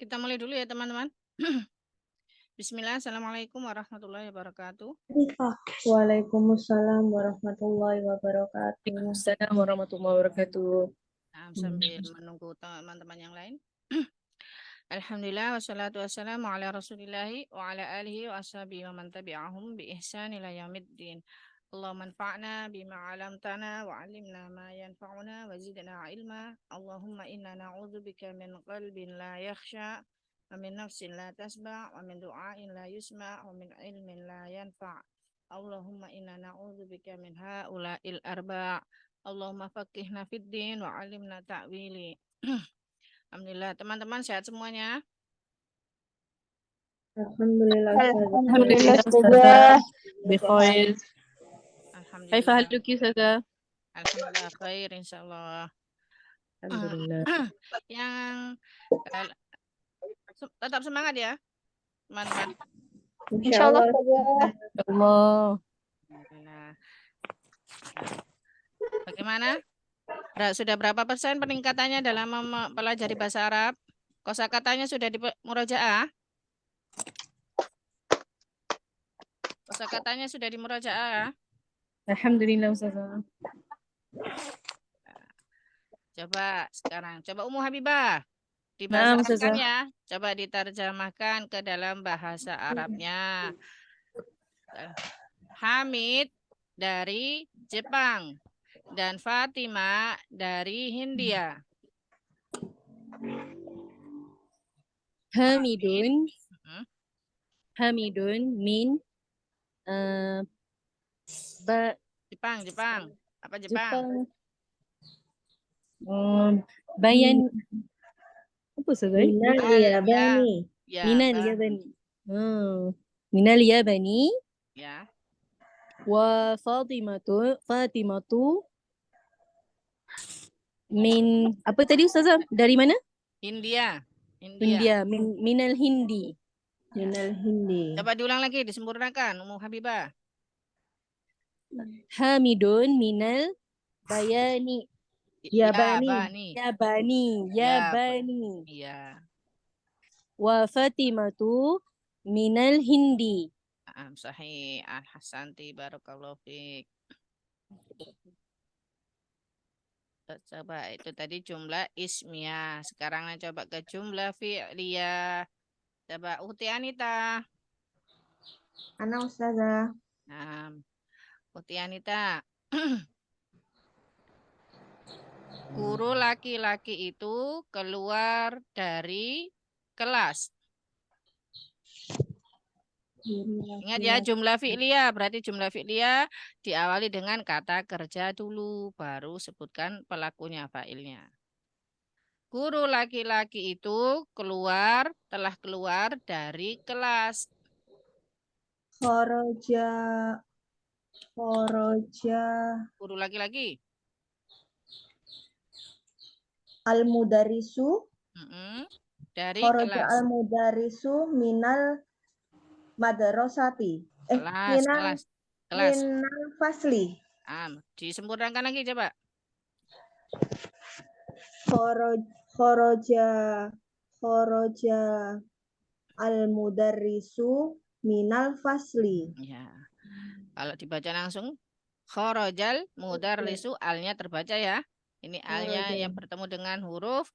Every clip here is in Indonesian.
kita mulai dulu ya teman-teman. Bismillah, Assalamualaikum warahmatullahi wabarakatuh. Waalaikumsalam warahmatullahi wabarakatuh. Waalaikumsalam warahmatullahi wabarakatuh. Nah, sambil menunggu teman-teman yang lain. Alhamdulillah wassalatu wassalamu ala rasulillahi wa ala alihi wa ashabihi wa man tabi'ahum bi ihsan ila yaumiddin. Allahumma anfa'na bima 'allamtana wa 'allimna ma yanfa'una wa zidna ilma. Allahumma inna na'udzubika min qalbin la yakhsha wa min nafsin la tasba' wa min du'ain la yusma' wa min ilmin la yanfa'. Allahumma inna na'udzubika min ha'ula'il arba'. Allahumma faqihna fid din wa 'allimna ta'wili. Alhamdulillah, teman-teman sehat semuanya. Alhamdulillah. Alhamdulillah Ustazah. Bikhair. Alhamdulillah. Kaifa haluki Ustazah? Alhamdulillah khair insyaallah. Alhamdulillah. Yang tetap semangat ya, teman-teman. Insyaallah. Allah. Alhamdulillah. Bagaimana? Sudah berapa persen peningkatannya dalam mempelajari bahasa Arab? Kosakatanya sudah di murojaah? Kosakatanya sudah di murojaah? Alhamdulillah Ustazah. Coba sekarang, coba Ummu Habibah Nah, dibahasakan Ustazah. ya. Coba diterjemahkan ke dalam bahasa Arabnya. Hamid dari Jepang dan Fatima dari Hindia. Hamidun. Hmm. Hamidun min Jepang. Apa Jepang? Bayan apa Ustazah? Minal Yabani. Ya, Minal Yabani. Minal Yabani. Ya. Wa Fatimatu min apa tadi Ustazah? Dari mana? India. Minal Hindi. Minal Hindi. Coba diulang lagi, disempurnakan Ummu Habibah. Hamidun minal bayani. Yabani. Yabani. Iya. Wa Fatimatu minal Hindi. Sahih. Al-Hasanti barakallahu fiik. Coba itu tadi jumlah ismiyah. Sekarang coba ke jumlah fi'liyah. Coba Uti Anita. Ana Ustazah. Nah, Uti Anita. Guru laki-laki itu keluar dari kelas. Ingat ya, jumlah fi'liyah. Berarti jumlah fi'liyah diawali dengan kata kerja dulu, baru sebutkan pelakunya, fa'ilnya. Guru laki-laki itu telah keluar dari kelas. Khoroja. Guru laki-laki. Al-Mudarisu. Dari Khoroja kelas. al-Mudarisu minal madrasati. Kelas. Minal fasli. Disempurnakan lagi coba. Khoroja al-mudarrisu minal fasli. Ya. Kalau dibaca langsung, khorojal mudarrisu, alnya terbaca ya. Ini alnya yang bertemu dengan huruf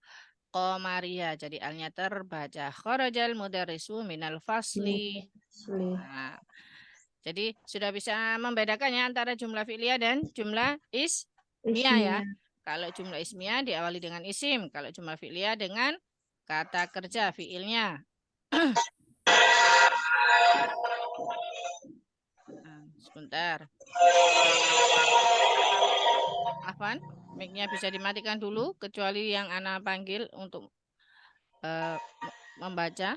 qamariyah. Jadi alnya terbaca. Khorojal mudarrisu minal fasli. Nah, jadi sudah bisa membedakan ya antara jumlah fi'liyah dan jumlah ismiyah ya. Kalau jumlah ismiyah diawali dengan isim. Kalau jumlah fi'liyah dengan kata kerja fi'ilnya. Sebentar. Afwan, mic-nya bisa dimatikan dulu kecuali yang Ana panggil untuk membaca.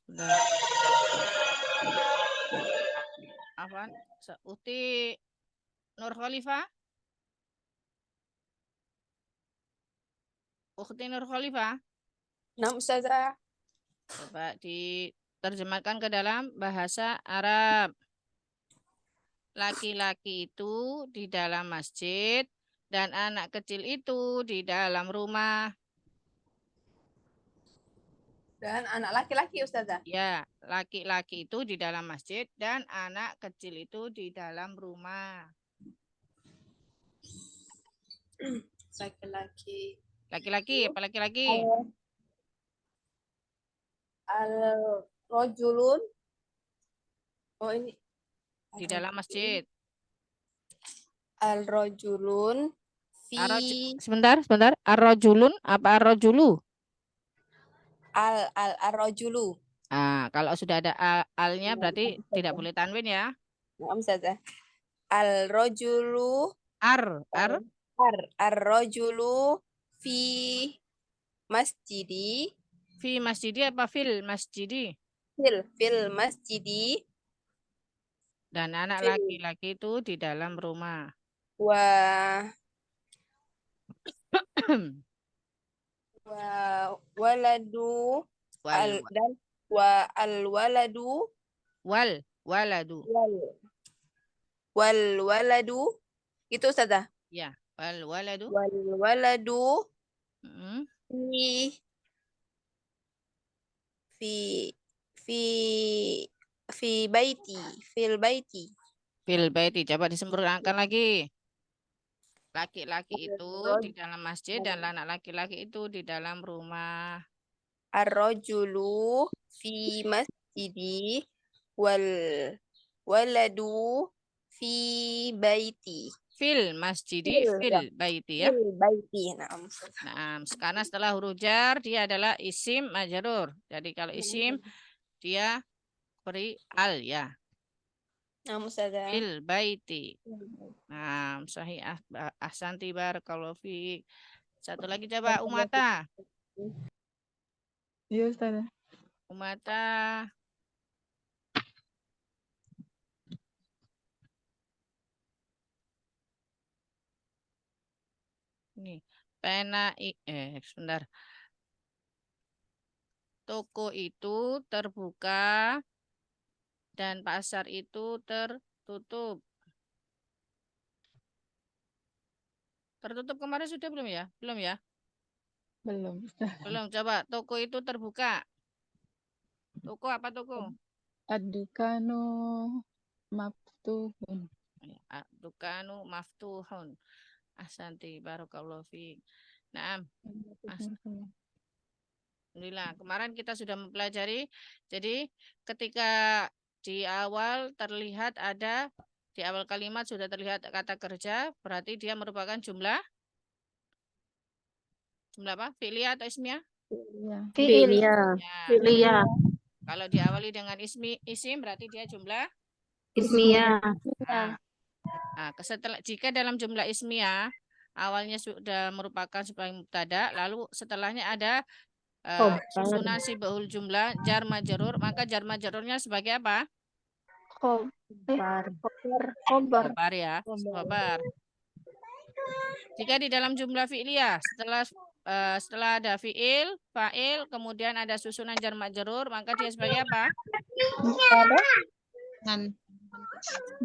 Sudah. Afwan, Uti Nur Khalifah. Ukhti Nur Khalifah. Nah, Ustazah. Coba diterjemahkan ke dalam bahasa Arab. Laki-laki itu di dalam masjid dan anak kecil itu di dalam rumah. Dan anak laki-laki Ustazah. Ya, laki-laki itu di dalam masjid dan anak kecil itu di dalam rumah. Laki-laki. Laki-laki, apa laki-laki? Al-rojulun. Oh ini. Di dalam masjid. Al-rojulun. Sebentar. Ar-rajulun apa ar-rajulu? Al-rojulu. Kalau sudah ada alnya berarti tidak boleh tanwin ya. Maaf Ustazah. Al-rojulu. Ar. Ar-rojulu fi masjidi. Fi masjidi apa fil masjidi? Fil masjidi. Dan anak Fil. laki-laki itu di dalam rumah. Waladu dan al-waladu waladu. Waladu itu Ustazah. Ya, waladu. Waladu Mm-mm. fi baiti. Fil baiti. Fil baiti. Coba disempurnakan lagi. Laki-laki itu di dalam masjid dan anak laki-laki itu di dalam rumah. Ar-rajulu fi masjidi waladu fi baiti. Fil masjidi, fil baiti ya. Fil baiti. Nah, sekarang setelah huruf jar dia adalah isim majrur. Jadi kalau isim dia beri al ya. Ustazah. Fil baiti. Nah, sahih ahsanti barakallahu fi. Satu lagi coba Umata. Iya Ustazah. Umata. Nih, pena sebentar. Toko itu terbuka dan pasar itu tertutup. Tertutup kemarin sudah belum ya? Belum ya? Belum Ustazah. Belum. Coba toko itu terbuka. Toko apa toko? Ad-dukanu maftuhun. Dukanu maftuhun. Ahsanti barakallahu fi. Naam. Alhamdulillah. Kemarin kita sudah mempelajari. Jadi ketika di awal terlihat ada di awal kalimat sudah terlihat kata kerja, berarti dia merupakan jumlah apa? Fi'liyah atau ismiyah? Fi'liyah. Ya. Kalau diawali dengan isim berarti dia jumlah Ismiyah. jika dalam jumlah ismiyah awalnya sudah merupakan sebagai mubtada, lalu setelahnya ada susunan sibahul jumlah jar majrur, maka jar majrurnya sebagai apa? Khobar ya, khobar. Jika di dalam jumlah fi'liyah setelah ada fi'il, fa'il, kemudian ada susunan jar majrur, maka dia sebagai apa?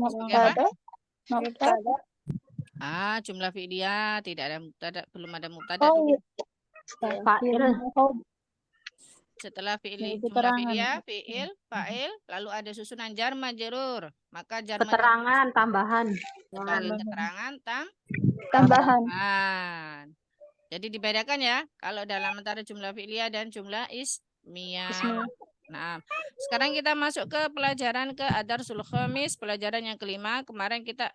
Sebagai apa? Jumlah fi'liyah tidak ada mubtada, belum ada mubtada. Setelah jumlah fi'liyah, fi'il, fa'il, lalu ada susunan jar majrur, maka jar Keterangan tambahan. sebagai keterangan Tambahan. Jadi dibedakan ya kalau dalam antara jumlah fi'liyah dan jumlah ismiyah. Nah, sekarang kita masuk ke pelajaran ke Ad-Darsul Khamis, pelajaran yang kelima. Kemarin kita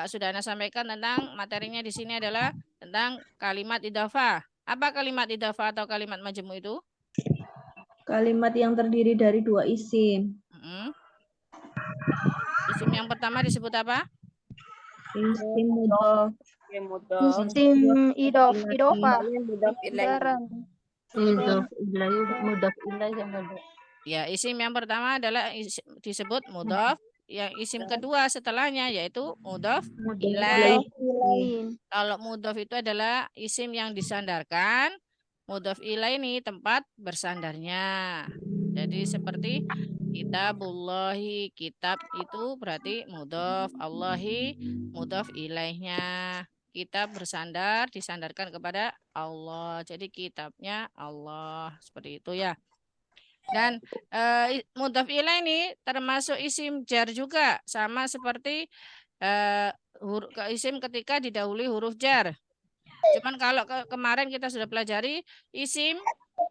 sudah Ana sampaikan tentang materinya di sini adalah tentang kalimat idhofah. Apa kalimat idhofah atau kalimat majmu' itu? Kalimat yang terdiri dari dua isim. Isim yang pertama disebut apa? Isim mudhof. Isim idhofah. Mudhof ilaih yang ada. Ya, isim yang pertama adalah disebut mudhof. Yang isim kedua setelahnya yaitu mudhof ilaih. Kalau mudhof itu adalah isim yang disandarkan. Mudhof ilaih ini tempat bersandarnya. Jadi seperti kitabullahi, kitab itu berarti mudhof, Allahi mudhof ilaihnya. kita bersandar, disandarkan kepada Allah. Jadi kitabnya Allah, seperti itu ya. Dan mudhaf ilaih ini termasuk isim jar juga, sama seperti isim ketika didahului huruf jar. Cuman kalau kemarin kita sudah pelajari isim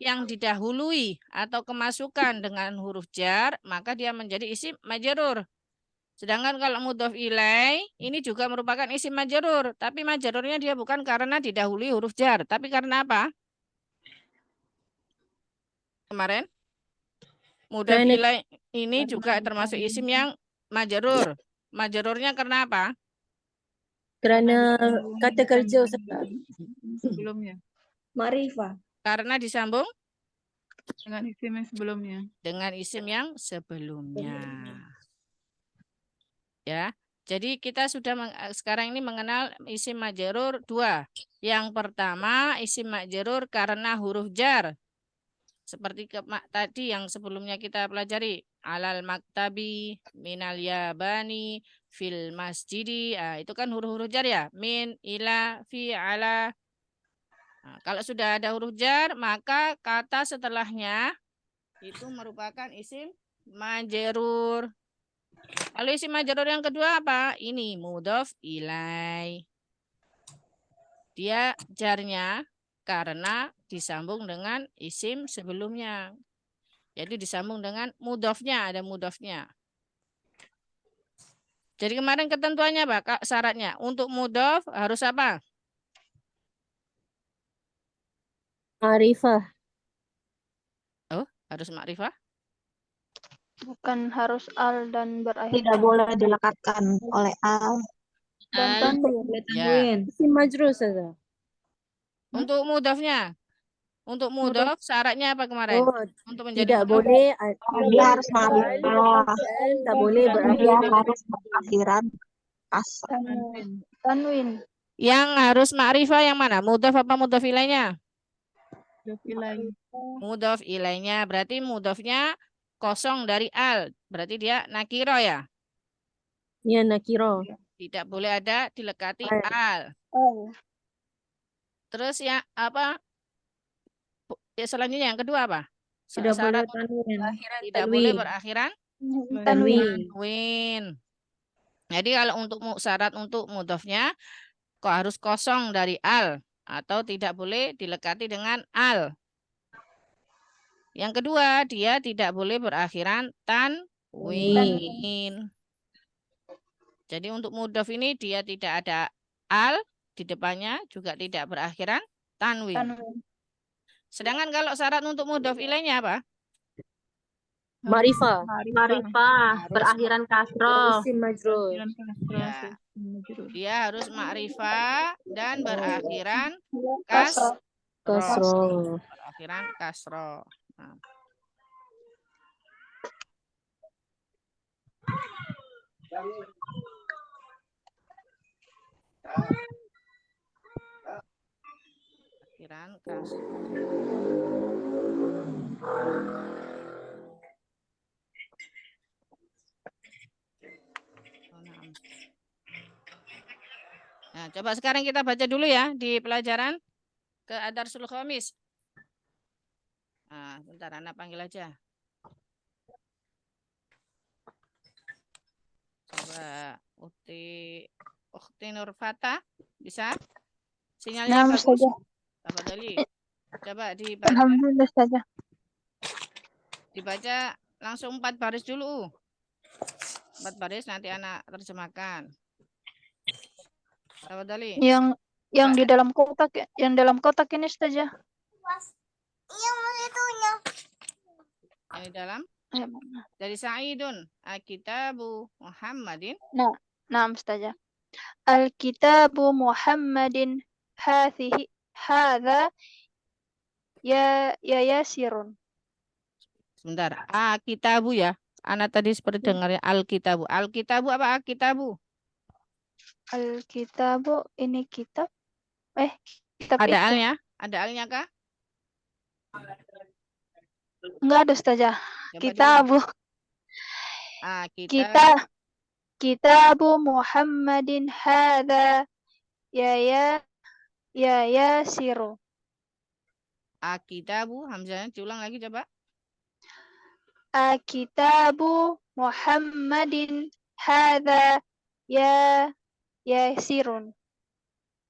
yang didahului atau kemasukan dengan huruf jar, maka dia menjadi isim majrur. Sedangkan kalau mudhaf ilaih ini juga merupakan isim majrur, tapi majrurnya dia bukan karena didahului huruf jar, tapi karena apa? Kemarin mudhaf ilaih ini juga termasuk isim yang majrur. Majrurnya karena apa? Karena kata kerja Ustaz. sebelumnya Ma'rifah. Karena disambung dengan isim yang sebelumnya. dengan isim yang sebelumnya. Ya. Jadi kita sudah sekarang ini mengenal isim majrur dua. Yang pertama isim majrur karena huruf jar. Seperti tadi yang sebelumnya kita pelajari. Alal maktabi, minal yabani, fil masjidi. Itu kan huruf-huruf jar ya. Min, ila, fi, ala. Nah, kalau sudah ada huruf jar, maka kata setelahnya itu merupakan isim majrur. Lalu isim majrur yang kedua apa? Ini mudhaf ilaih. Dia jarnya karena disambung dengan isim sebelumnya. Jadi disambung dengan mudhafnya, ada mudhafnya. Jadi kemarin ketentuannya apa, Kak? Syaratnya untuk mudhaf harus apa? Ma'rifah. Oh, harus makrifah? Bukan harus al dan berakhir Tidak boleh dilekatkan oleh al. dan tanwin. Boleh Ya. tanwin. Isim majrur Ustaz. Untuk mudhafnya. Untuk mudhaf syaratnya apa kemarin? Oh, Untuk menjadi tidak mudhaf boleh Dia harus ma'rifah. dan tak boleh Dia berakhir harus berakhiran kasar. Tanwin. yang harus makrifah yang mana? Mudhaf apa mudhaf ilaihnya? Mudhaf ilaih. Mudhaf ilaihnya berarti mudhafnya kosong dari al. Berarti dia nakiro ya. ya nakiro. Tidak boleh ada dilekati Al. al. Oh. Terus ya apa? Ya, selanjutnya yang kedua apa? Tidak boleh Syarat tanwin. tidak boleh berakhiran Tanwin. tanwin. Jadi kalau untuk syarat untuk mudhafnya kok harus kosong dari al atau tidak boleh dilekati dengan al. Yang kedua, dia tidak boleh berakhiran tanwin. Jadi untuk mudhaf ini dia tidak ada al di depannya, juga tidak berakhiran tanwin. Tanwin. Sedangkan kalau syarat untuk mudhaf ilaihnya apa? Ma'rifah. Ma'rifah, berakhiran kasroh. Isim majrur. Akhiran kasrah, Ya. isim majrur. Dia harus ma'rifah dan berakhiran Kasroh. Kasroh. berakhiran kasroh. Nah. Akhiran kasroh. Nah, coba sekarang kita baca dulu ya di pelajaran ke Ad-Darsul Khamis. Nah, bentar, Anak panggil aja. Coba Ukhti Nurfata, bisa? Sinyalnya Nah, bagus? saja. Apa tadi? Coba dibaca, Alhamdulillah saja. dibaca langsung 4 baris dulu. 4 baris nanti anak terjemahkan. Apa tadi? Yang di dalam kotak ini saja. Yang di dalam? Ya, Dari Sa'idun, Kitabu Muhammadin. Nah, saja. Al-kitabu Muhammadin hadza ya yasirun. Sebentar. Kitabu ya. Anak tadi seperti dengarnya Al-Kitabu. Al-Kitabu apa Al-Kitabu? Al-kitabu ini kitab. Kitab Ada itu. alnya? Ada alnya kah? Enggak ada saja. Coba Kitabu. Kita Kitabu Muhammadin hadza yasiru. Akitabu, hamzahnya diulang lagi coba. Kitabu Muhammadin hadza yasirun.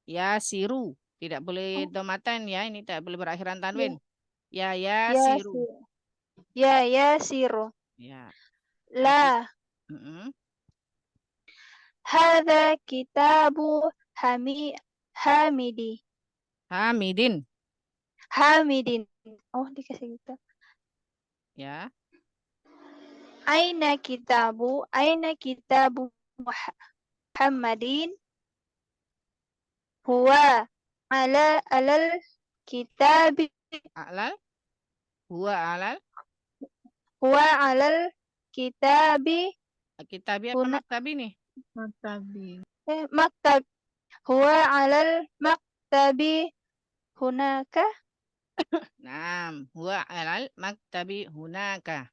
Yasiru, tidak boleh domatan ya, ini tidak boleh berakhiran tanwin. Ya Yasiru. yasiru. Yasiru. Ya. La Mm-mm. hadza kitabu Hamidi. Hamidin. Hamidin. Oh, dikasih gitu. Ya. Aina kitabu Muhammadin huwa alal kitabi Alal. Huwa alal. huwa alal kitabi Kitabi apa Huna- maktabi nih? Maktabi. maktab huwa alal maktabi hunaka. Naam. Huwa alal maktabi hunaka.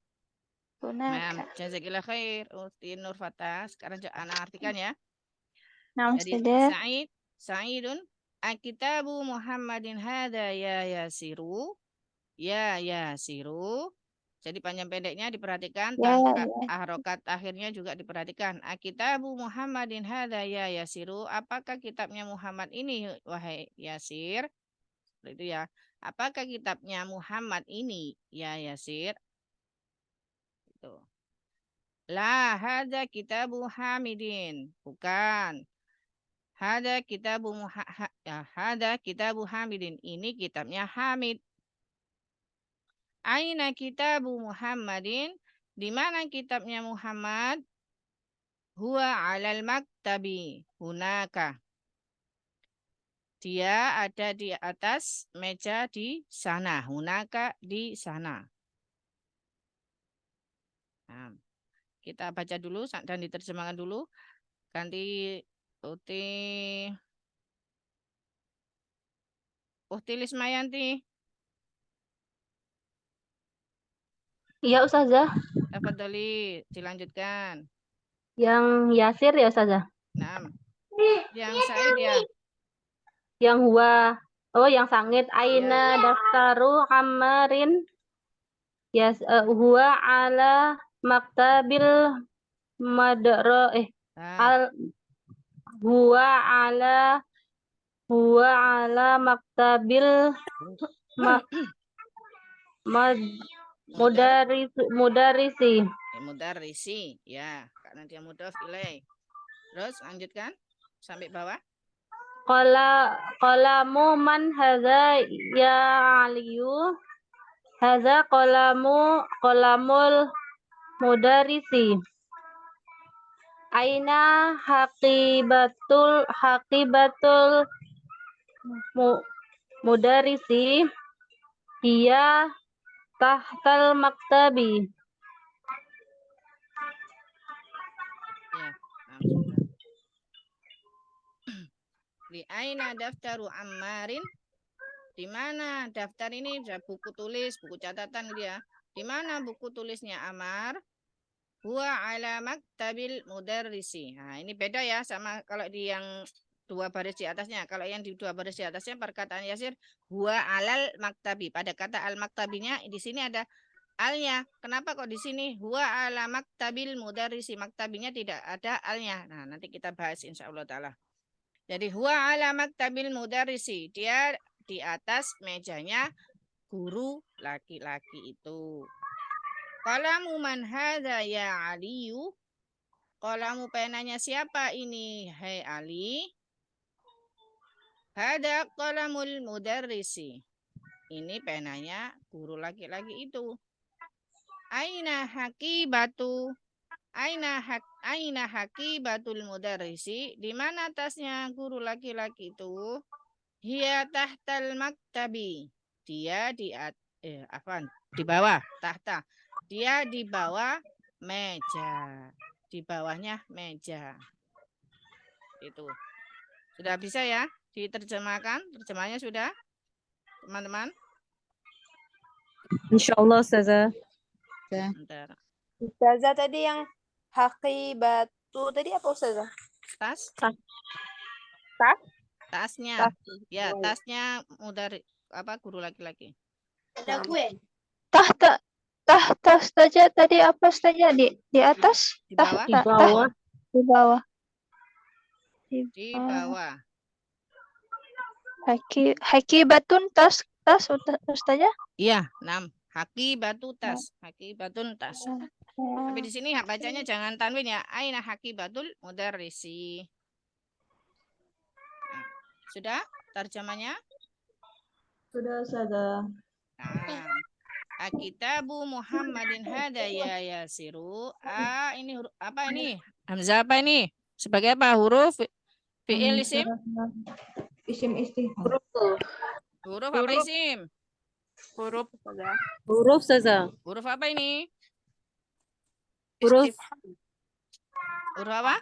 Naam. Jazakillah khair. Uti Nur Fatah. Sekarang ana artikan ya. Nah, Jadi Ustazah. Sa'idun. Akitabu Muhammadin hadza ya yasiru. Ya yasiru. Jadi panjang pendeknya diperhatikan, Ya, tanpa harokat akhirnya juga diperhatikan. Akitabu Muhammadin hadza ya yasiru. Apakah kitabnya Muhammad ini wahai Yasir? Seperti itu ya. Apakah kitabnya Muhammad ini ya Yasir? Itu. La hadza kitabu Hamidin. Bukan. Hadza kitabu Hamidin. Ini kitabnya Hamid. Aina kitabu Muhammadin? Di mana kitabnya Muhammad? Huwa alal maktabi. Hunaka. Dia ada di atas meja di sana. Hunaka di sana. Nah, kita baca dulu dan diterjemahkan dulu. Ganti Uhti Lismayanti. Iya Ustazah. Tafadholi, dilanjutkan. Yang Yasir ya Ustazah. Nah, yang Said ya. Yang huwa. Oh, yang sangit. Aina daftaru Ammarin. Huwa ala maktabil Nah, huwa ala maktabil mudarisi. Mudarrisi, ya, karena dia mudhaf ilaih. Terus lanjutkan sampai bawah. Qalamu man hadza ya aliyu. Hadza qalamul mudarisi. Aina haqibatul mudarisi. Hiya tahtal maktabi. Ya, sudah. Di aina daftaru Ammarin? Di mana daftar ini? Buku tulis, buku catatan dia. Di mana buku tulisnya Ammar? Huwa ala maktabil mudarrisi. Nah, ini beda ya sama kalau di yang dua baris di atasnya. Kalau yang di dua baris di atasnya perkataan Yasir huwa alal maktabi. Pada kata al maktabinya di sini ada alnya. Kenapa kok di sini huwa ala maktabil mudarrisi? Maktabinya tidak ada alnya. Nah, nanti kita bahas insyaallah taala. Jadi huwa ala maktabil mudarrisi. Dia di atas mejanya guru laki-laki itu. Qalamu man hadza ya Aliyu? Qalamu penanya siapa ini? Hai Ali. Hada qalamul mudarrisi. Ini penanya guru laki-laki itu. Aina hakibatu? Aina hakibatul mudarrisi? Di mana tasnya guru laki-laki itu? Hiya tahtal maktabi. Dia di bawah, tahta. Dia di bawah meja. Di bawahnya meja. Itu. Sudah bisa ya diterjemahkan? Terjemahnya sudah? Teman-teman? Insyaallah Ustazah. Bentar. Ustazah tadi yang haqibatu tadi apa Ustazah? Tas? Tas? tasnya. Ya, tasnya mudhari apa guru laki-laki. Tahta. Tahta saja tadi apa saja di atas? Di bawah. Di bawah. Di bawah. Di bawah. Hakibatun tas Ustazah. Iya, 6. Haki batu tas. Haki batun tas. Tapi di sini bacanya jangan tanwin ya. Aina haki batul mudarrisi. Nah, sudah terjemahnya? Sudah Ustazah. Nah, Kitabu Muhammadin hada ya yasiru. Ini huruf apa ini? Hamzah apa ini? Sebagai apa? Huruf fi'il isim? Isim istifham. Huruf apa isim? Huruf Huruf Ustazah. Huruf apa ini? Huruf Huruf apa?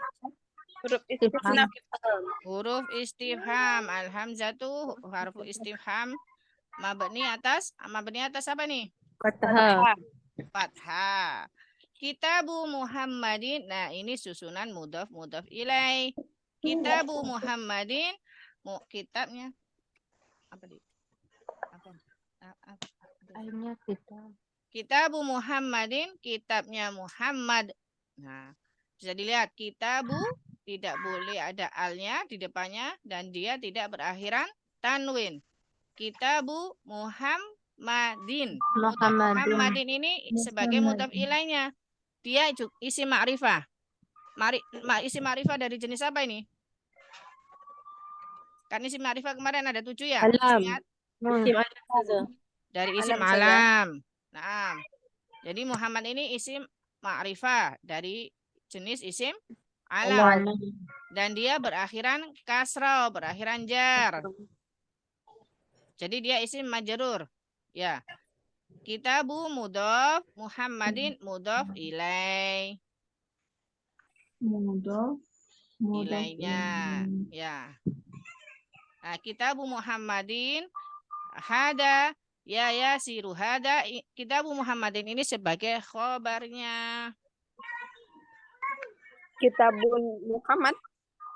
istifham. Huruf istifham. Al-hamzatu harfu istifham. Mabni atas apa nih? Fathah. Fathah. Kitabu Muhammadin. Nah, ini susunan mudhaf ilaih. Kitabu Muhammadin. Kitabnya apa di? Apa? Akhirnya kita. Kitabu Muhammadin, kitabnya Muhammad. Nah, bisa dilihat kitabu tidak boleh ada alnya di depannya dan dia tidak berakhiran tanwin. Kitabu Muhammadin. Muhammadin ini sebagai mudhaf ilaihnya. Dia isim ma'rifah. Isim ma'rifah dari jenis apa ini? Kan isim ma'rifah kemarin ada 7 ya. Alam. Ingat? Isim alam Ustazah. Dari isim alam. Nah, jadi Muhammad ini isim ma'rifah dari jenis isim alam. Dan dia berakhiran kasrah, berakhiran jar. Jadi dia isim majrur. Ya. Kitabu mudhaf, Muhammadin mudhaf ilaih. Mudhaf Ilaihnya. Ya. Nah, kitabu Muhammadin hada ya yasiru hada kitabu Muhammadin ini sebagai khobarnya. Kitabun Muhammad.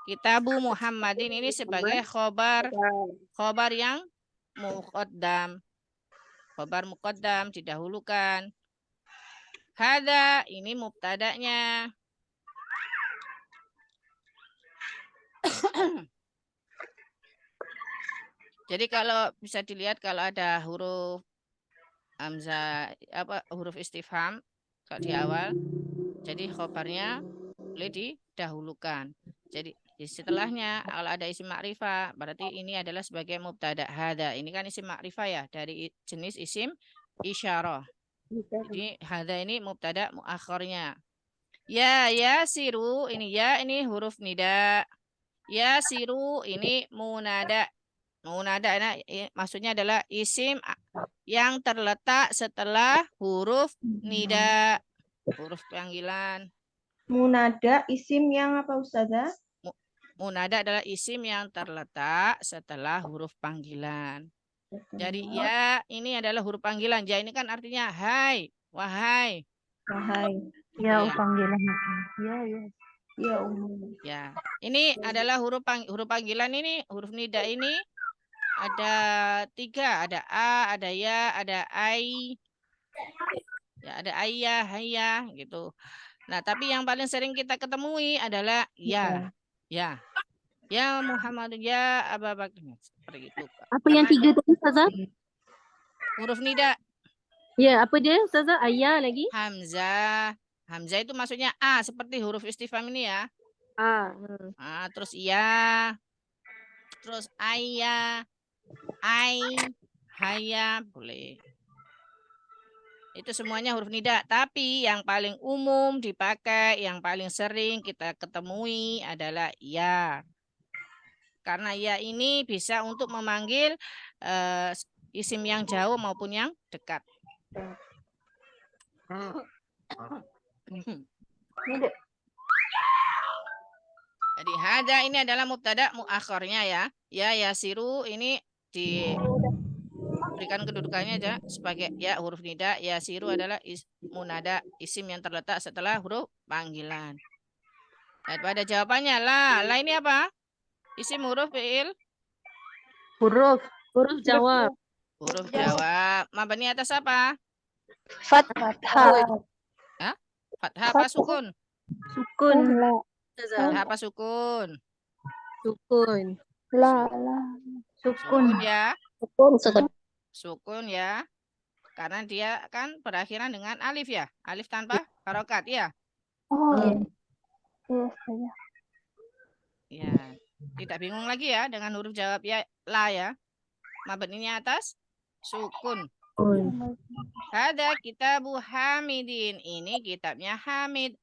Kitabu Muhammadin ini sebagai khobar yang muqaddam. Khobar muqaddam didahulukan. Hada ini mubtada'nya. Jadi kalau bisa dilihat kalau ada huruf hamzah huruf istifham kalau di awal, jadi khobarnya boleh didahulukan. Jadi setelahnya kalau ada isim ma'rifah berarti ini adalah sebagai mubtada hada. Ini kan isim ma'rifah ya dari jenis isim isyarah. Jadi hada ini mubtada muakhirnya. Ya yasiru ini ya ini huruf nida. Yasiru ini munada. Munada maksudnya adalah isim yang terletak setelah huruf nida, huruf panggilan. Munada isim yang apa Ustazah? Munada adalah isim yang terletak setelah huruf panggilan. Jadi ya ini adalah huruf panggilan. Ya ini kan artinya hai, wahai. Wahai. Ya, Ya. panggilan. Ya. Ya umum. Ya. Ini adalah huruf panggilan ini, huruf nida ini ada 3, ada a, ada ya, ada ai. Ya, ada ayah, hayah gitu. Nah, tapi yang paling sering kita ketemui adalah ya. Ya. Ya Muhammad, ya Abu Bakar. Seperti itu. Apa yang 3 tadi Ustazah? Huruf nida. Ya, apa dia Ustazah? Ayah lagi? Hamzah. Hamzah itu maksudnya a seperti huruf istifham ini ya. Terus ya. Terus ayah. Ai, haya, boleh. Itu semuanya huruf nida. Tapi yang paling umum dipakai, yang paling sering kita ketemui adalah ya. Karena ya ini bisa untuk memanggil isim yang jauh maupun yang dekat. Jadi hada ini adalah mubtada muakhirnya ya. Ya yasiru ini diberikan kedudukannya aja sebagai ya huruf nida. Yasiru adalah munada isim yang terletak setelah huruf panggilan. Dan pada jawabannya lah ini apa? Isim huruf fi'il Huruf jawab. Huruf jawab. Mabani atas apa? Fathah. Fathah apa sukun? Sukun. La. Ustazah. Fathah apa sukun? Sukun. Sukun ya. Sukun. Sukun ya. Karena dia kan berakhiran dengan alif ya. Alif tanpa harokat ya. Oh, Iya. iya saja. Ya. Tidak bingung lagi ya dengan huruf jawab ya la ya. Mabaninya atas sukun. Sukun. Hada kitabu Hamidin. Ini kitabnya Hamid.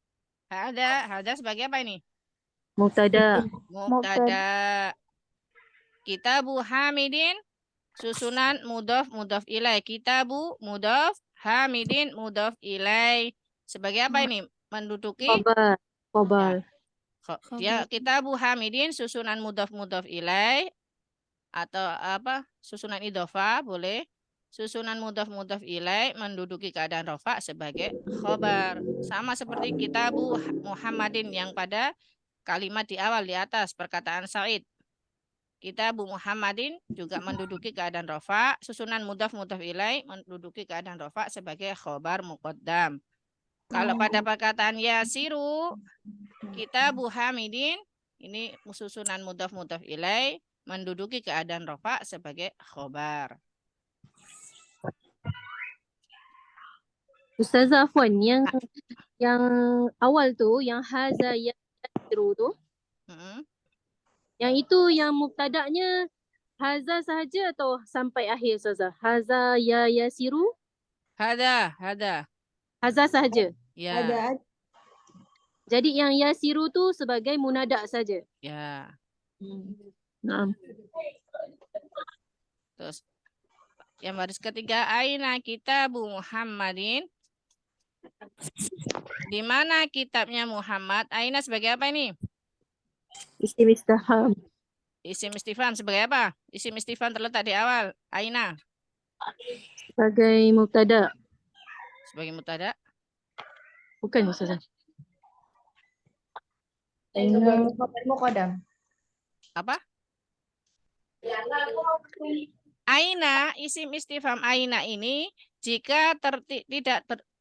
Hada sebagai apa ini? Mubtada. Mubtada. Kitabu Hamidin. Susunan mudhaf ilaih. Kitabu mudhaf, Hamidin mudhaf ilaih. Sebagai apa ini? Menduduki Khobar. ya kitabu Hamidin susunan mudhaf ilaih atau apa? Susunan idhofah boleh. Susunan mudhaf ilaih menduduki keadaan rafa sebagai khobar. Sama seperti kitabu Muhammadin yang pada kalimat di awal di atas perkataan Said. Kitabu Muhammadin juga menduduki keadaan rafa, susunan mudhaf ilaih menduduki keadaan rafa sebagai khobar muqaddam. Kalau pada perkataan yasiru, kitabu Hamidin ini susunan mudhaf ilaih menduduki keadaan rafa sebagai khobar. Ustazah Afwan, yang awal tu, yang haza yasiru tu, yang itu yang mubtada'nya haza sahaja atau sampai akhir Ustazah? Haza ya yasiru? Hada. Haza sahaja. Ya. Jadi yang yasiru tu sebagai munada' saja. Ya. Naam. Terus yang baris ketiga aina kitabu Muhammadin. Di mana kitabnya Muhammad? Aina sebagai apa ini? Isim istifham. Isim istifham sebagai apa? Isim istifham terletak di awal. Aina Sebagai mubtada. sebagai mubtada. Bukan Ustazah. Apa? Aina, isim istifham aina ini jika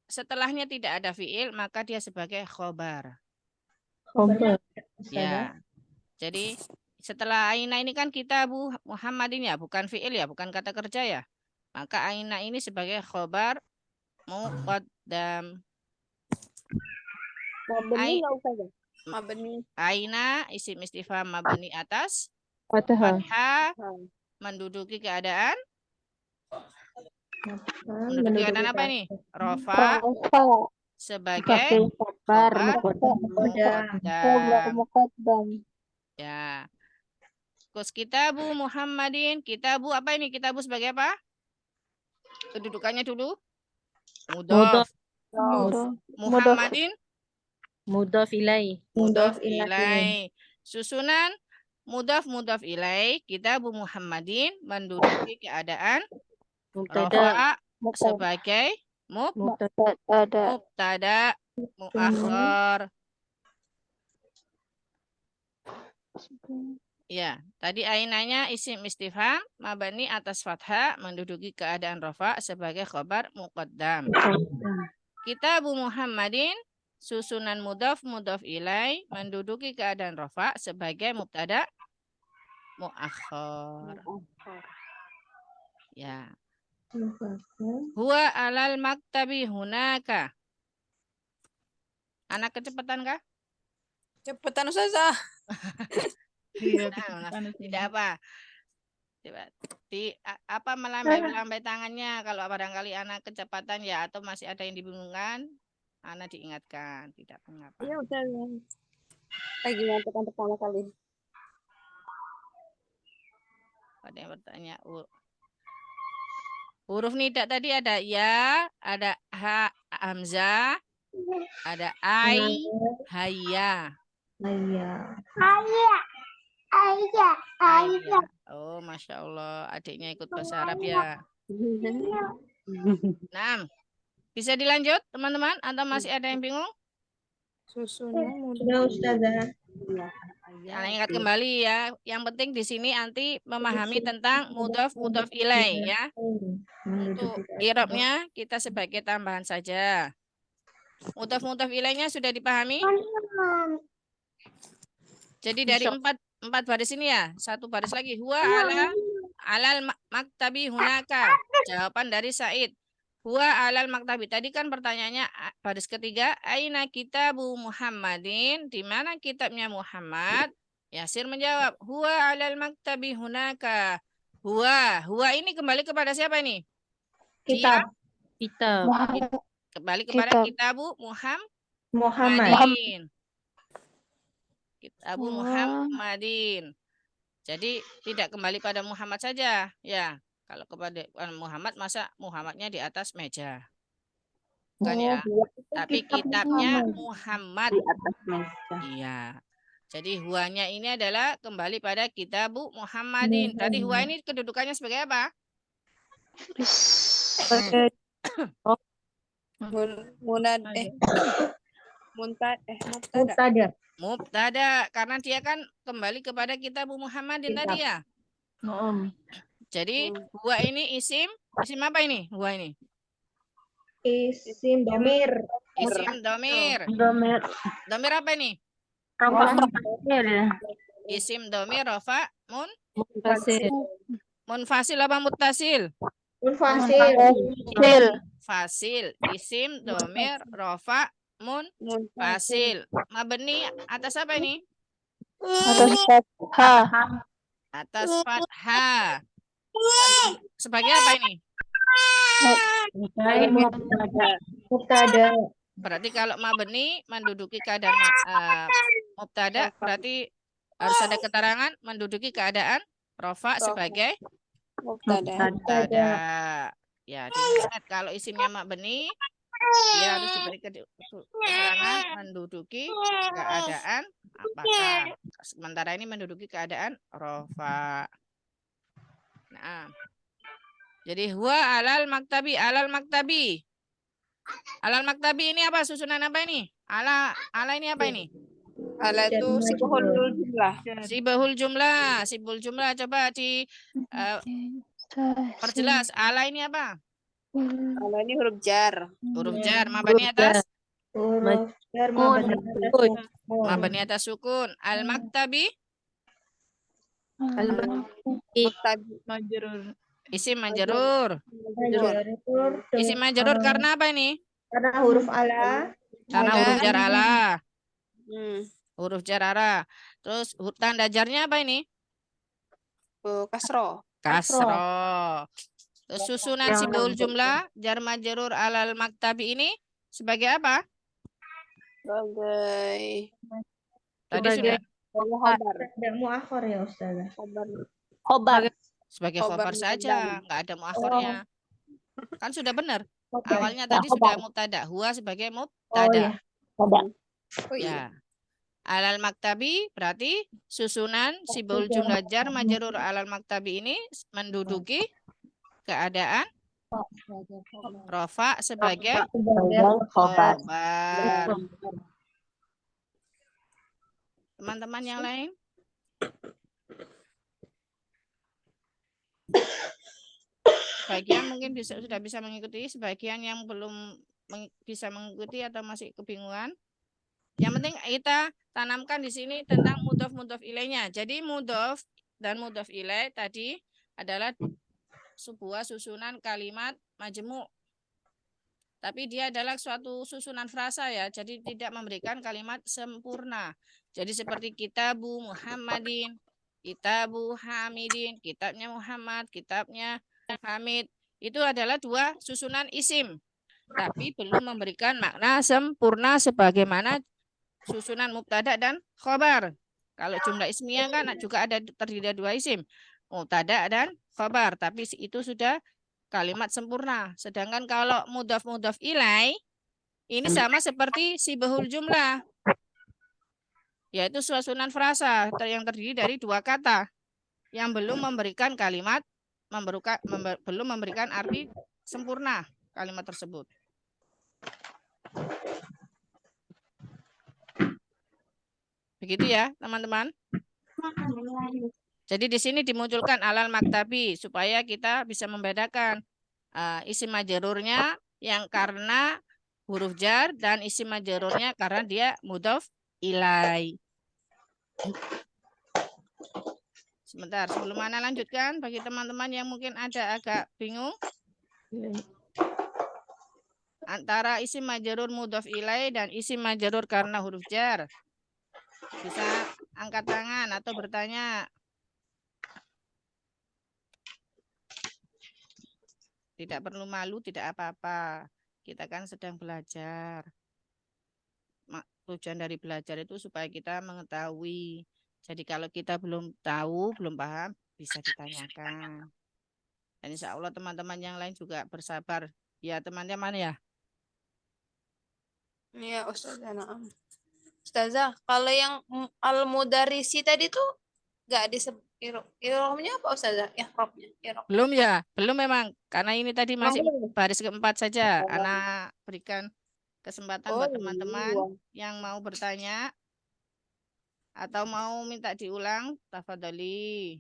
setelahnya tidak ada fiil maka dia sebagai khobar. Khobar. Ya. Jadi setelah aina ini kan kitabu Muhammadin ya, bukan fiil ya, bukan kata kerja ya. Maka aina ini sebagai khobar muqaddam. Mabani nggak usah ya? Mabani. Aina isim istifham mabni atas Fathah. fathah menduduki keadaan apa ini? Rofa sebagai Khobar muqaddam. ya. Terus kitabu Muhammadin, kitabu apa ini? Kitabu sebagai apa? Kedudukannya dulu. Mudhaf. Muhammadin Mudhaf ilaih. mudhaf ilaih. Susunan mudhaf ilaih, kitabu Muhammadin menduduki keadaan Mubtada. rafa sebagai Mubtada. mubtada muakhar. Ya, tadi ainanya isim istifham mabani atas fathah menduduki keadaan rafa sebagai khobar muqaddam. Kitabu Muhammadin susunan mudhaf ilaih menduduki keadaan rafa sebagai mubtada muakhar. Ya. Huwa alal maktabi hunaka. Anak kecepatan kah? Cepetan Ustazah. Iya, Tidak apa. Coba apa melambai tangannya kalau barangkali anak kecepatan ya atau masih ada yang dibingungkan, anak diingatkan, tidak mengapa. Iya Ustazah. Lagi ngantuk pertama kali. Ada yang bertanya. Huruf nida tadi ada ya, ada ha, hamzah, ada ai, hayya. Ayah. Oh, Masya Allah. Adiknya ikut bahasa Arab ya. Nah, bisa dilanjut teman-teman? Atau masih ada yang bingung? Susunan Sudah Ustazah. Ingat kembali ya. Yang penting di sini anti memahami tentang mudhaf ilaih ya. Untuk i'rabnya kita sebagai tambahan saja. Mudhaf ilaihnya sudah dipahami? Jadi dari empat baris ini ya, satu baris lagi. Huwa alal maktabi hunaka. Jawaban dari Said. Huwa alal maktabi. Tadi kan pertanyaannya baris ketiga. Aina kitabu Muhammadin. Di mana kitabnya Muhammad? Yasir menjawab. Huwa alal maktabi hunaka. Huwa ini kembali kepada siapa ini? Kitab. Kitab. Kembali kepada Kitab. kitabu Muhammad. Muhammadin. Kitabu Wah. Muhammadin. Jadi tidak kembali pada Muhammad saja. Ya, kalau kepada Muhammad masa Muhammadnya di atas meja. Bukan ya. Tapi kitabnya Muhammad. Di atas meja. Iya. Jadi huanya ini adalah kembali pada kitabu Muhammadin. Tadi huwa ini kedudukannya sebagai apa? Mubtada. Mubtada, karena dia kan kembali kepada kitabu Muhammadin tadi ya. Jadi huwa ini isim apa ini? Huwa ini Isim domir. isim domir. Domir apa ini? Isim domir rofa munfasil apa muttasil? Munfasil. Fasil. Isim domir rofa munfasil. Mabni atas apa ini? Atas fathah. Atas fathah. Sebagai apa ini? Mubtada. Berarti kalau mabni menduduki keadaan mubtada, berarti harus ada keterangan menduduki keadaan rofa sebagai mubtada. Ya, diingat kalau isimnya mabni dia harus diberi keterangan menduduki keadaan apakah. Sementara ini menduduki keadaan rofa. Nah, jadi huwa alal maktabi. Alal maktabi ini apa? Susunan apa ini? Ala ini apa ini? Ala itu sibhul jumlah. Sibul jumlah. Coba di perjelas. Ala ini apa? Ala ini huruf jar. Huruf jar. Mabani atas? Huruf jar Mabani atas sukun. Al maktabi? Isim majrur. Isim majrur karena apa ini? Karena huruf ala. Karena huruf jar ala. Huruf jar ala. Terus tanda jarnya apa ini? kasro. Kasro. Terus susunan sibul jumlah jar majrur alal maktabi ini sebagai apa? Sebagai Tadi sudah khobar. Tidak muakhir ya Ustazah. Khobar. sebagai Khobar khobar saja, nggak ada muakhirnya. Kan sudah benar. Oke. Awalnya tadi sudah mubtada, huwa sebagai Oh mubtada. ya. Ya. Alal maktabi berarti susunan sibul jumlah jar majrur alal maktabi ini menduduki keadaan rofa sebagai khobar. Teman-teman yang lain? Sebagian mungkin sudah bisa mengikuti, sebagian yang belum bisa mengikuti atau masih kebingungan. Yang penting kita tanamkan di sini tentang mudhof ilaihnya. Jadi mudhof dan mudhof ilaih tadi adalah sebuah susunan kalimat majmu'. Tapi dia adalah suatu susunan frasa ya. Jadi tidak memberikan kalimat sempurna. Jadi seperti kitabu Muhammadin, kitabu Hamidin, kitabnya Muhammad, kitabnya Hamid. Itu adalah dua susunan isim. Tapi belum memberikan makna sempurna sebagaimana susunan mubtada dan khobar. Kalau jumlah ismiyah kan juga ada terdiri dari dua isim. Mubtada dan khobar. Tapi itu sudah kalimat sempurna. Sedangkan kalau mudhaf ilaih ini sama seperti sibahul jumlah. Yaitu susunan frasa yang terdiri dari dua kata yang belum memberikan kalimat belum memberikan arti sempurna kalimat tersebut. Begitu ya, teman-teman. Jadi di sini dimunculkan alal maktabi supaya kita bisa membedakan isim majrurnya yang karena huruf jar dan isim majrurnya karena dia mudhof ilai. Sebentar, sebelum Ana lanjutkan, bagi teman-teman yang mungkin ada agak bingung antara isim majrur mudhof ilai dan isim majrur karena huruf jar, bisa angkat tangan atau bertanya. Tidak perlu malu, tidak apa-apa. Kita kan sedang belajar. Tujuan dari belajar itu supaya kita mengetahui. Jadi kalau kita belum tahu, belum paham, bisa ditanyakan. Dan insya Allah teman-teman yang lain juga bersabar. Ya teman-teman ya. Iya, Ustazah. Naam. Ustazah, kalau yang al-mudarisi tadi tuh nggak disebut irohnya apa Ustazah? Irohnya. Belum ya, belum memang. Karena ini tadi masih baris keempat saja. Oh. Ana berikan kesempatan Oh, buat teman-teman iya. yang mau bertanya atau mau minta diulang, tafadhali.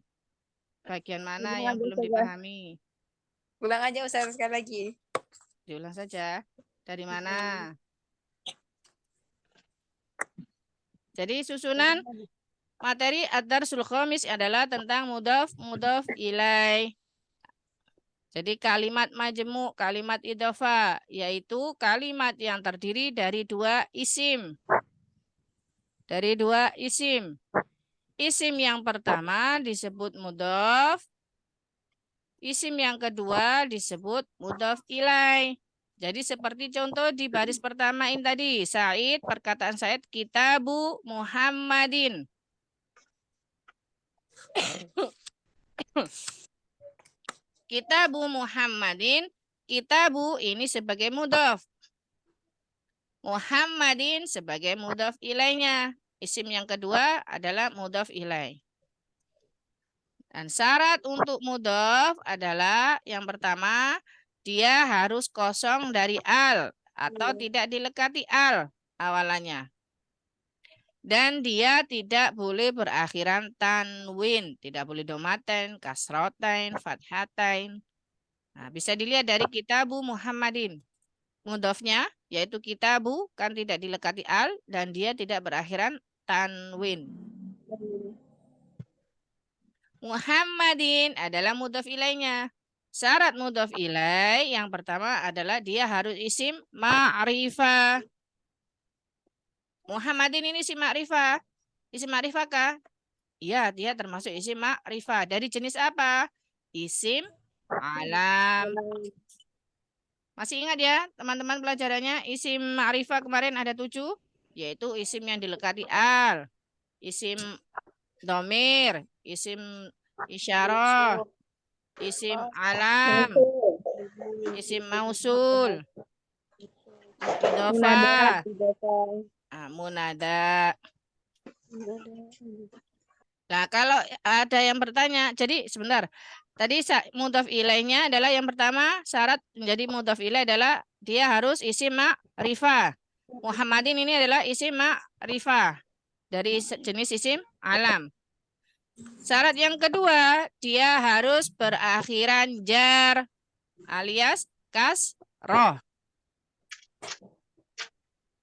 Bagian mana Ulang yang aja, belum Ustazah. dipahami? Ulang aja Ustazah sekali lagi. Diulang saja. Dari mana? Jadi susunan materi ad-darsul khamis adalah tentang mudhaf ilai. Jadi kalimat majmu, kalimat idhofa, yaitu kalimat yang terdiri dari dua isim. Dari dua isim. Isim yang pertama disebut mudhaf. Isim yang kedua disebut mudhaf ilai. Jadi seperti contoh di baris pertama ini tadi. Said, perkataan Said, kitabu Muhammadin. Kitabu Muhammadin. Kitabu ini sebagai mudhaf. Muhammadin sebagai mudhaf ilainya. Isim yang kedua adalah mudhaf ilai. Dan syarat untuk mudhaf adalah yang pertama, dia harus kosong dari al atau tidak dilekati al awalannya. Dan dia tidak boleh berakhiran tanwin, tidak boleh domaten, kasrotain, fathatain. Nah, bisa dilihat dari kitabu Muhammadin. Mudhafnya yaitu kitabu kan tidak dilekati al dan dia tidak berakhiran tanwin. Muhammadin adalah mudhaf ilainya. Syarat mudhaf ilai yang pertama adalah dia harus isim ma'rifah. Muhammadin ini isim ma'rifah. Isim ma'rifah kah? Iya, dia termasuk isim ma'rifah. Dari jenis apa? Isim alam. Masih ingat ya teman-teman pelajarannya? Isim ma'rifah kemarin ada 7. Yaitu isim yang dilekati al. Isim domir. Isim isyarah. Isim alam. Isim mausul. Idhofah. Munada. Nah, kalau ada yang bertanya, jadi sebentar. Tadi mudhaf ilainya adalah yang pertama, syarat menjadi mudhaf ilaih adalah dia harus isim ma'rifah. Muhammadin ini adalah isim ma'rifah dari jenis isim alam. Syarat yang kedua, dia harus berakhiran jar alias kasroh.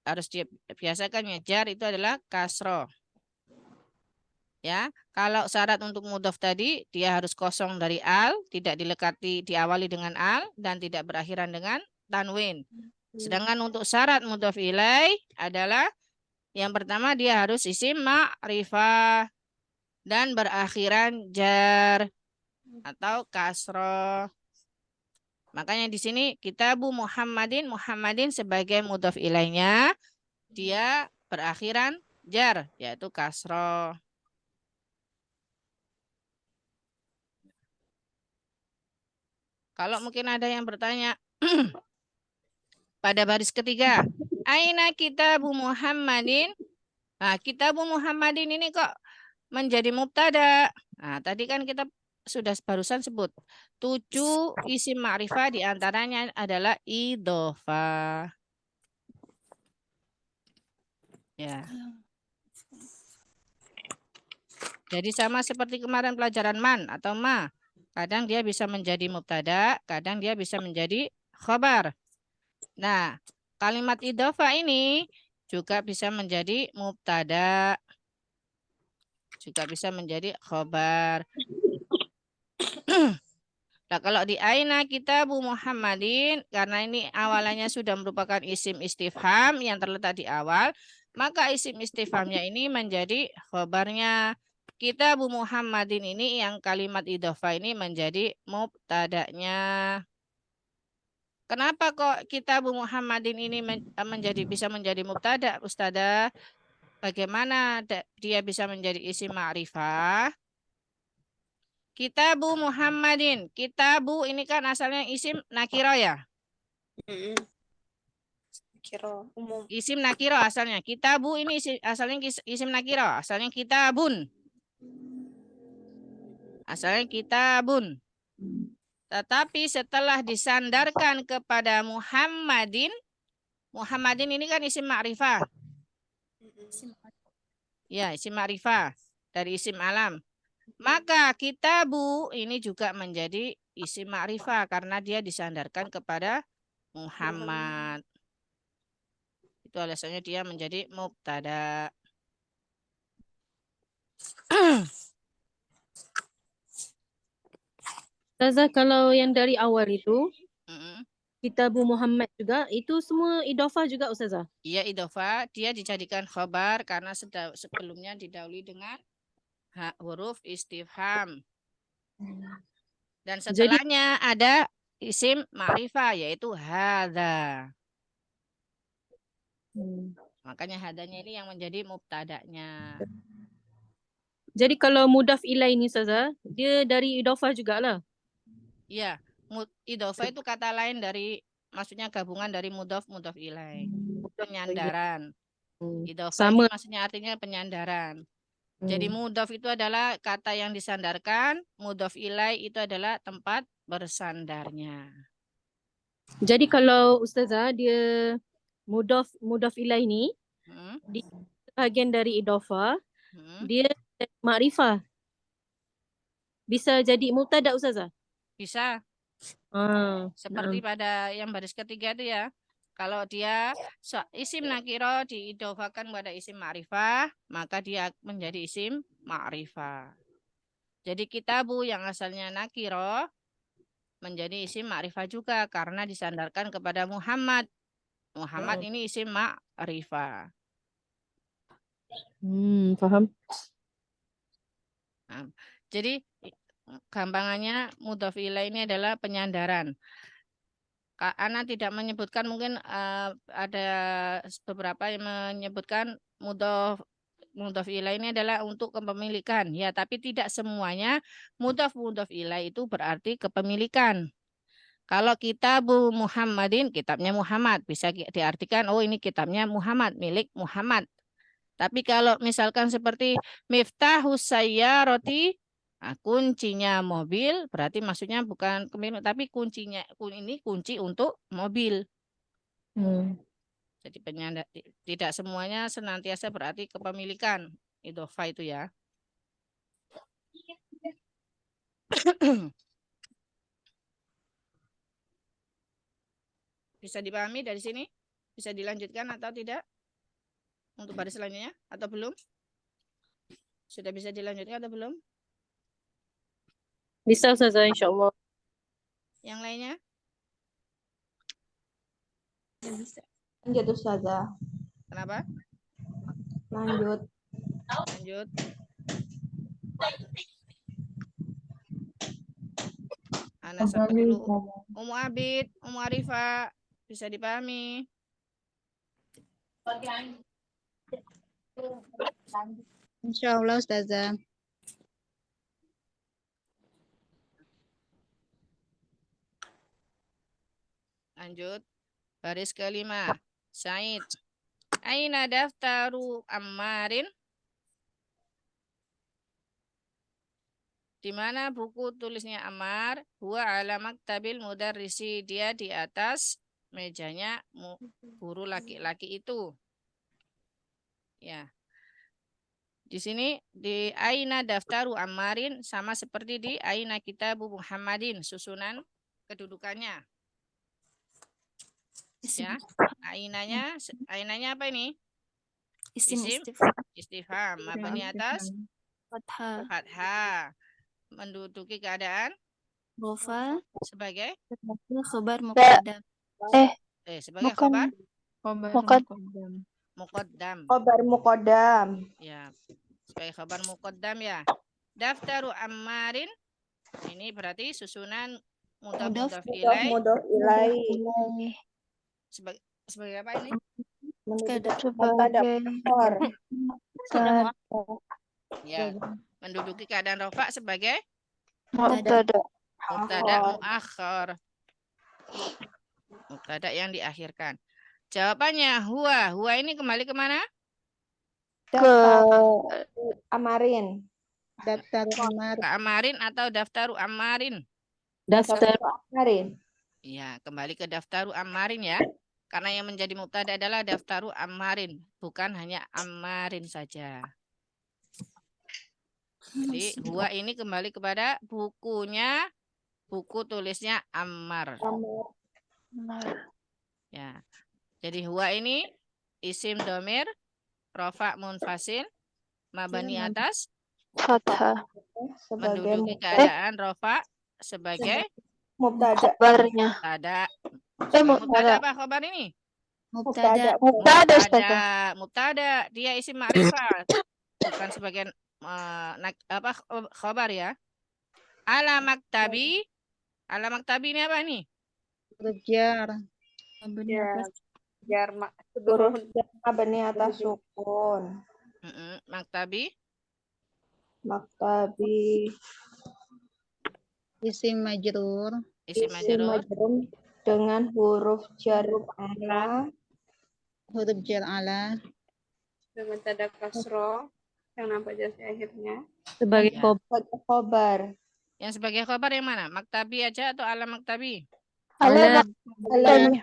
Harus dibiasakan ya, jar itu adalah kasroh. Ya, kalau syarat untuk mudhaf tadi dia harus kosong dari al, tidak dilekati diawali dengan al dan tidak berakhiran dengan tanwin. Sedangkan untuk syarat mudhaf ilaih adalah yang pertama dia harus isim ma'rifah dan berakhiran jar atau kasroh. Makanya di sini kitabu Muhammadin sebagai mudhaf ilaihnya dia berakhiran jar yaitu kasroh. Kalau mungkin ada yang bertanya pada baris ketiga, aina kitabu Muhammadin? Nah, kitabu Muhammadin ini kok menjadi mubtada? Nah, tadi kan kita sudah barusan sebut 7 isim ma'rifah diantaranya adalah idhofah. Ya. Jadi sama seperti kemarin pelajaran man atau ma. Kadang dia bisa menjadi mubtada, kadang dia bisa menjadi khobar. Nah, kalimat idhofah ini juga bisa menjadi mubtada, juga bisa menjadi khobar. Nah, kalau di aina kitabu Muhammadin, karena ini awalannya sudah merupakan isim istifham yang terletak di awal, maka isim istifhamnya ini menjadi khobarnya. Kitabu Muhammadin ini yang kalimat idhofah ini menjadi mubtadanya. Kenapa kok kitabu Muhammadin ini bisa menjadi mubtada, Ustadzah? Bagaimana dia bisa menjadi isim ma'rifah? Kitabu Muhammadin. Kitabu ini kan asalnya isim nakiro ya. Kira umum. Isim nakiro asalnya. Kitabu ini asalnya isim nakiro. Asalnya kitabun. Asalnya kitabun. Tetapi setelah disandarkan kepada Muhammadin. Muhammadin ini kan isim ma'rifah. Ya, isim ma'rifah. Dari isim alam. Maka kitabu ini juga menjadi isim ma'rifah karena dia disandarkan kepada Muhammad. Itu alasannya dia menjadi mubtada. Ustazah, kalau yang dari awal itu, Mm-mm. Kitabu Muhammad juga, itu semua idhofah juga Ustazah? Iya idhofah, dia dijadikan khobar karena sebelumnya didahului dengan huruf istifham. Dan Jadi, setelahnya ada isim ma'rifah yaitu hadza. Makanya hadanya ini yang menjadi mubtadanya. jadi kalau mudaf ilaih ini Ustazah, dia dari idhofah jugalah. Iya, idhofah itu kata lain dari, maksudnya gabungan dari mudhaf ilaih. Penyandaran. Idhofah ini Sama. maksudnya artinya penyandaran. Jadi mudhaf itu adalah kata yang disandarkan, mudhaf ilaih itu adalah tempat bersandarnya. Jadi kalau Ustazah dia mudaf ilaih ni di bahagian dari idhofah, dia makrifah. Bisa jadi mubtada Ustazah? Bisa. Seperti pada yang baris ketiga itu ya. Kalau dia isim nakiro diidhofakan pada isim ma'rifah, maka dia menjadi isim ma'rifah. Jadi kitabu yang asalnya nakiro menjadi isim ma'rifah juga karena disandarkan kepada Muhammad. Muhammad ini isim ma'rifah. Paham. Nah, jadi gampangannya mudhaf ilaih ini adalah penyandaran. Ana tidak menyebutkan, mungkin ada beberapa yang menyebutkan mudhaf ilaih ini adalah untuk kepemilikan. Ya, tapi tidak semuanya mudhaf ilaih itu berarti kepemilikan. Kalau kitabu Muhammadin, kitabnya Muhammad, bisa diartikan, oh ini kitabnya Muhammad, milik Muhammad. Tapi kalau misalkan seperti miftahus sayyarati, kuncinya mobil, berarti maksudnya bukan kemilik, tapi kuncinya ini kunci untuk mobil. Jadi tidak semuanya senantiasa berarti kepemilikan idhofah itu ya. Bisa dipahami dari sini? Bisa dilanjutkan atau tidak? Untuk baris selanjutnya atau belum? Sudah bisa dilanjutkan atau belum? Bisa Ustazah insyaAllah. Yang lainnya? Lanjut Ustazah. Kenapa? Lanjut. Lanjut. Ana sapa dulu. Umu Abid, Umu Arifah, bisa dipahami? Insyaallah Ustazah. Lanjut. Baris kelima. Said. Aina daftaru Ammarin? Di mana buku tulisnya Ammar? Huwa ala maktabil mudarrisi. Dia di atas mejanya guru laki-laki itu. Ya. Di sini di aina daftaru Ammarin sama seperti di aina kitabu Muhammadin, susunan kedudukannya. Ya, ainanya apa ini? Isim Isim istifham. istifham, mabni atas Fathah. fathah, menduduki keadaan Rofa. sebagai Sebagai khabar muqaddam. sebagai bukan. khabar Bukan. muqaddam. Khobar muqaddam. Ya, sebagai khabar muqaddam ya. Daftaru Ammarin ini berarti susunan mudhaf mudhaf ilaih Mudhof ilaih. sebagai apa ini? Mubtada Sebagai muakhar. Ya, menduduki keadaan rofa sebagai mubtada. mubtada muakhar. Mubtada yang diakhirkan. Jawabannya huwa. Huwa ini kembali kemana? Ke Amarin. Daftar Amar. Ke Amarin atau daftaru Ammarin? Daftar. Amarin. Iya, kembali ke daftaru Ammarin ya. Karena yang menjadi mubtada adalah daftaru Ammarin, bukan hanya Ammarin saja. Jadi huwa ini kembali kepada bukunya, buku tulisnya Ammar. Ya. Jadi huwa ini isim domir, rofa munfasil, mabani atas, fathah. Sebagai menduduki keadaan rofa sebagai mubtada. Kabarnya. mubtada. Mubtada. Mubtada apa khabar ini? Mubtada. Mubtada, Ustazah. Mubtada, dia isim ma'rifat, bukan sebagian khabar ya. Ala maktabi ini apa nih? Jar. Jar Huruf mabni atas sukun. Maktabi Maktabi Isim majrur. isim majrur majrur dengan huruf jar ala. Huruf jar ala. dengan tanda kasroh yang nampak jas akhirnya. Sebagai Ya. Khobar. Yang sebagai khabar yang mana? Maktabi aja atau ala maktabi? Ala Ala.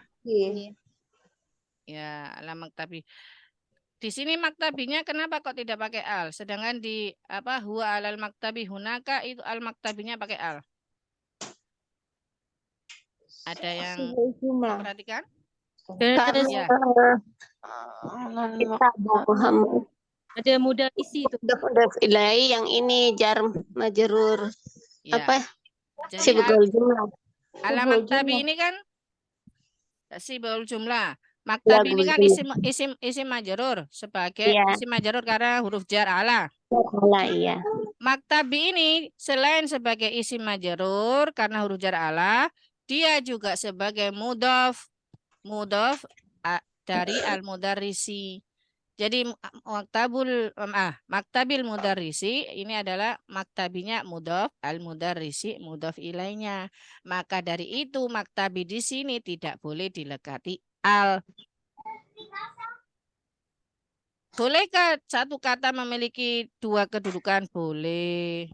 Ya, ala maktabi. Di sini maktabinya kenapa kok tidak pakai al? Sedangkan di huwa alal maktabi hunaka itu al maktabinya pakai al. Ada yang Jumlah. perhatikan? Ya. Ada mudah isi itu. Mudhof ilaih yang ini jar majrur Ya. apa? Jadi Sibghul jumlah. ala Sibghul maktabi jumlah. ini kan sibghul jumlah. Maktabi ini kan isim majrur sebagai Iya. isim majrur karena huruf jar ala. Ala iya. Maktabi ini selain sebagai isim majrur karena huruf jar ala, dia juga sebagai mudhof dari al-mudarrisi. Jadi maktabil mudarrisi ini adalah maktabinya mudhof, al-mudarrisi mudhof ilainya. Maka dari itu maktabi di sini tidak boleh dilekati al. Bolehkah satu kata memiliki dua kedudukan? Boleh.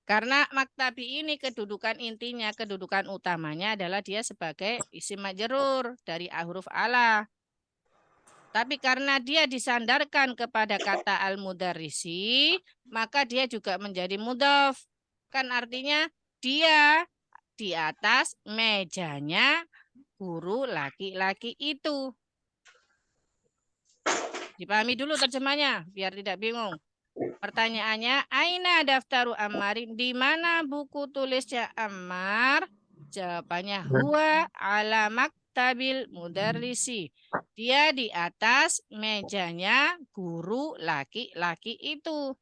Karena maktabi ini kedudukan intinya, kedudukan utamanya adalah dia sebagai isim majrur dari huruf ala. Tapi karena dia disandarkan kepada kata al-mudarrisi, maka dia juga menjadi mudhof. Kan artinya dia di atas mejanya guru laki-laki itu. Dipahami dulu terjemahnya, biar tidak bingung. Pertanyaannya, aina daftaru Ammarin? Di mana buku tulisnya Ammar? Jawabannya huwa ala maktabil mudarrisi. Dia di atas mejanya guru laki-laki itu.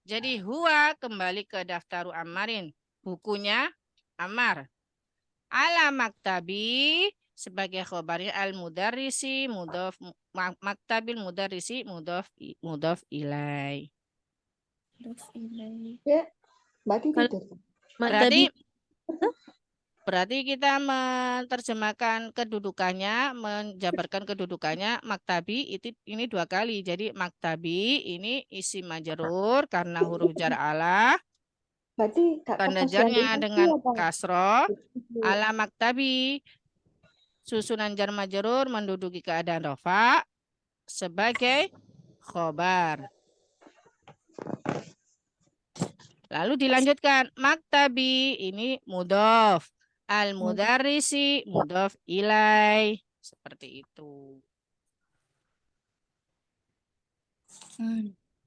Jadi huwa kembali ke daftaru Ammarin. Bukunya Ammar. Ala maktabi sebagai khobarnya al-mudarrisi mudhof maktabil mudarrisi mudhof ilai. Ya, berarti gitu. Berarti kita menerjemahkan kedudukannya, menjabarkan kedudukannya maktabi ini dua kali. Jadi maktabi ini isim majrur karena huruf jar ala. Berarti Tanda jarnya dengan kasroh. Ala maktabi susunan jar majrur menduduki keadaan rofa sebagai khobar. Lalu dilanjutkan maktabi ini mudhof, al-mudarrisi mudhof ilai, seperti itu.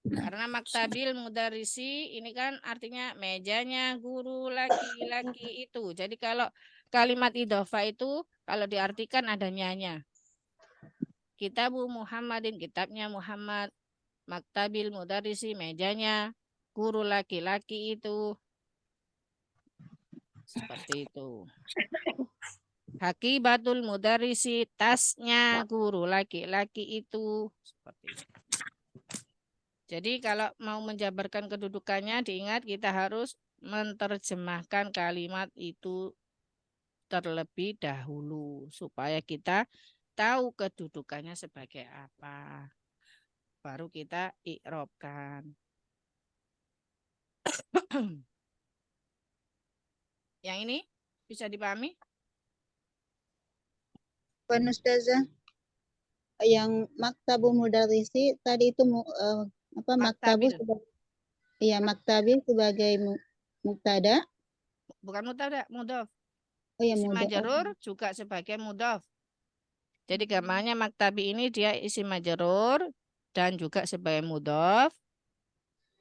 Karena maktabil mudarrisi ini kan artinya mejanya guru laki-laki itu. Jadi kalau kalimat idhofah itu kalau diartikan ada nyanya. Kitabu Muhammadin, kitabnya Muhammad. Maktabil mudarrisi, mejanya guru laki-laki itu. Seperti itu. Hakibatul mudarrisi, tasnya guru laki-laki itu. Seperti itu. Jadi kalau mau menjabarkan kedudukannya, diingat kita harus menerjemahkan kalimat itu terlebih dahulu. Supaya kita tahu kedudukannya sebagai apa. Baru kita i'robkan. Yang ini bisa dipahami? Bukan Ustazah. Yang maktabu mudarrisi tadi itu maktabu sebagai maktabi sebagai mubtada. Bukan mubtada, mudhof. Oh ya, Isim mudhof. majrur juga sebagai mudhof. Jadi gambarnya maktabi ini dia isim majrur dan juga sebagai mudhof.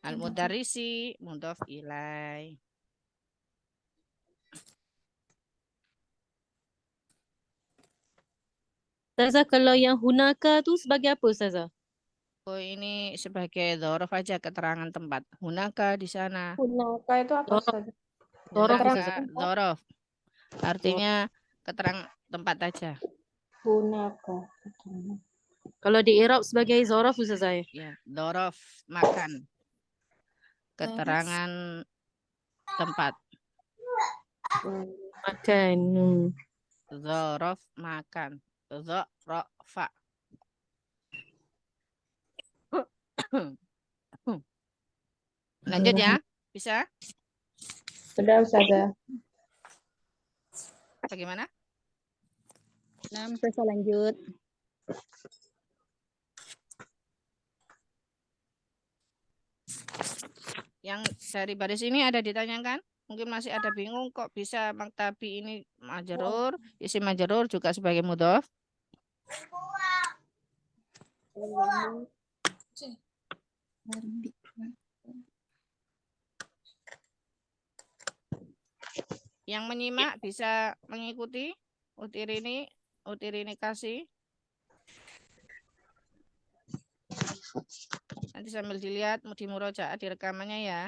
Al-mudarrisi mudhof ilai. Ustazah, kalau yang hunaka tu sebagai apa Ustazah? Oh, ini sebagai dzaraf aja, keterangan tempat. Hunaka di sana. Hunaka itu apa Dzaraf. Ustazah? Dzaraf, Hunaka Ustazah. dzaraf. Artinya keterangan tempat aja. Hunaka. Kalau di Arab sebagai zaraf Ustazah. Ya, dzaraf makan. Keterangan tempat. Makan. Dzaraf makan. Dzarafa. Lanjut ya. Bisa? Sudah Ustazah. Bagaimana? Nah, Ustazah lanjut. Yang dari baris ini ada ditanyakan? Mungkin masih ada bingung kok bisa maktabi ini majrur, isim majrur juga sebagai mudhof. Yang menyimak bisa mengikuti Utirini kasih. Nanti sambil dilihat di murojaah di rekamannya ya.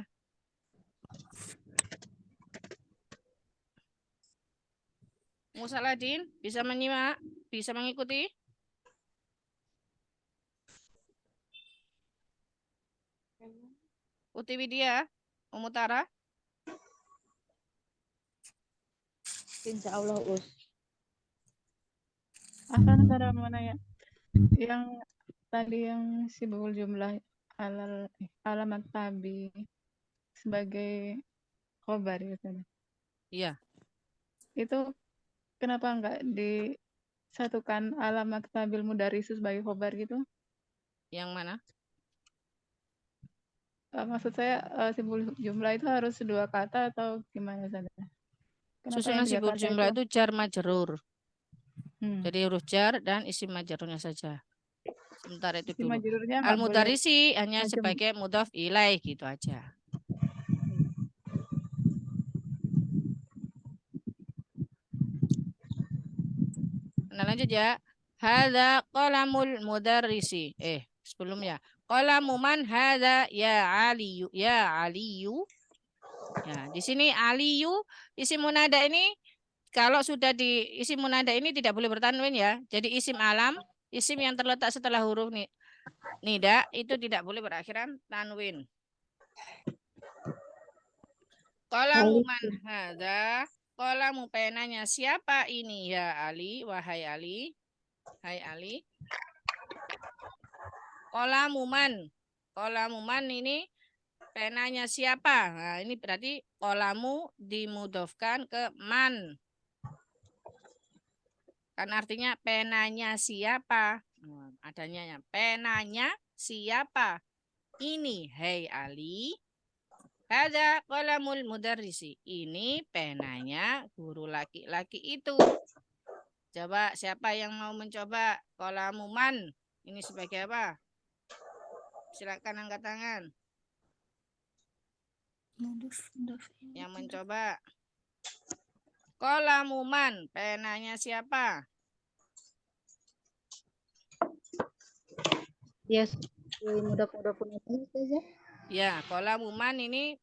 Musaladin bisa menyimak, bisa mengikuti. Uti Widya, Umutara. Insya Allah, Us. Akan cara mana ya? Yang tadi yang sibuk jumlah alamat tabi sebagai khobar ya tadi. Iya. Itu kenapa enggak disatukan alamat tabil mudarris sebagai khobar gitu? Yang mana? Maksud saya sibuk jumlah itu harus dua kata atau gimana saja? Susunan sibuk jumlah itu jar majrur. Jadi huruf jar dan isim majrurnya saja. Sementara itu dulu. Al-mudarrisi hanya sebagai mudhof ilaih gitu aja. Nah, lanjut ya. Hadza qalamul mudarrisi. Sebelumnya. Qalamu man hadza ya Aliyu. Ya Aliyu. Ya, di sini Aliyu isim munada ini kalau sudah di isim munada ini tidak boleh bertanwin ya. Jadi isim alam, isim yang terletak setelah huruf nida itu tidak boleh berakhiran tanwin. Qalamu man hadza. Qalamu penanya siapa ini ya Ali, wahai Ali. Hai Ali. Qalamu man. Qalamu man ini penanya siapa? Nah, ini berarti qalamu dimudhofkan ke man. Kan artinya penanya siapa? Adanya penanya siapa? Ini, hei Ali. Hada qalamul mudarrisi. Ini penanya guru laki-laki itu. Coba siapa yang mau mencoba? Qalamuman. Ini sebagai apa? Silakan angkat tangan. Yang mencoba. Qalamuman. Penanya siapa? Yes, mudah-mudah punya Ustazah. Ya, qalamuman ini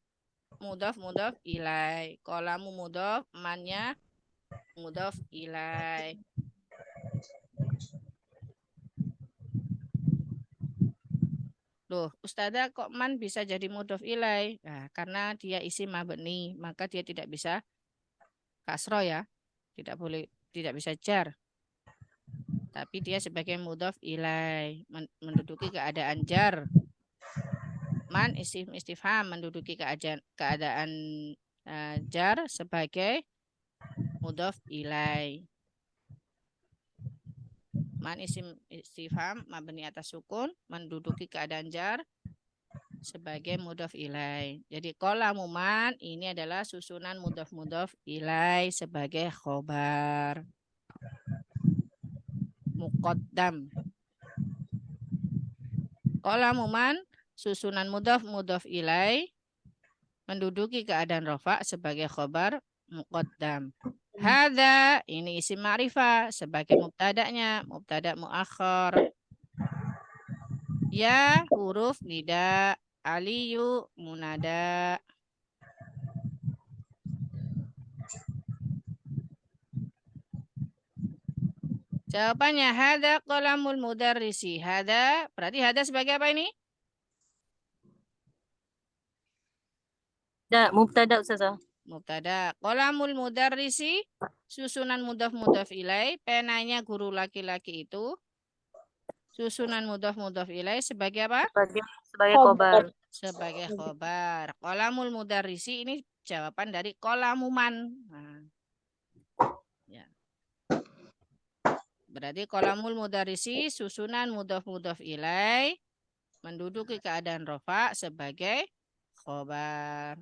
mudhaf ilai. Qalamu mudhaf, mannya mudhaf ilai. Loh, Ustazah kok man bisa jadi mudhaf ilai? Nah, karena dia isim mabni, maka dia tidak bisa kasro ya. Tidak bisa jar. Tapi dia sebagai mudhaf ilai, menduduki keadaan jar. Man isim istifham menduduki keadaan jar sebagai mudhaf ilai. Man isim istifham mabni atas sukun menduduki keadaan jar sebagai mudhaf ilai. Jadi qalamu man ini adalah susunan mudhaf ilai sebagai khobar. Muqaddam. Qalamu man susunan mudhaf ilai menduduki keadaan rafa sebagai khobar muqaddam. Hadza ini isim ma'rifah sebagai mubtada'nya, mubtada' muakhar. Ya huruf nida, aliyu munada. Jawabannya hadza qalamul mudarrisi. Hadza berarti hadza sebagai apa ini? Mubtada Ustazah. Mubtada. Qalamul mudarrisi susunan mudhaf ilai, penanya guru laki-laki itu. Susunan mudhaf ilai sebagai apa? Sebagai khobar. Sebagai khobar. Qalamul mudarrisi ini jawaban dari qalamuman. Nah. Ya. Berarti qalamul mudarrisi susunan mudhaf ilai menduduki keadaan rafa sebagai khobar.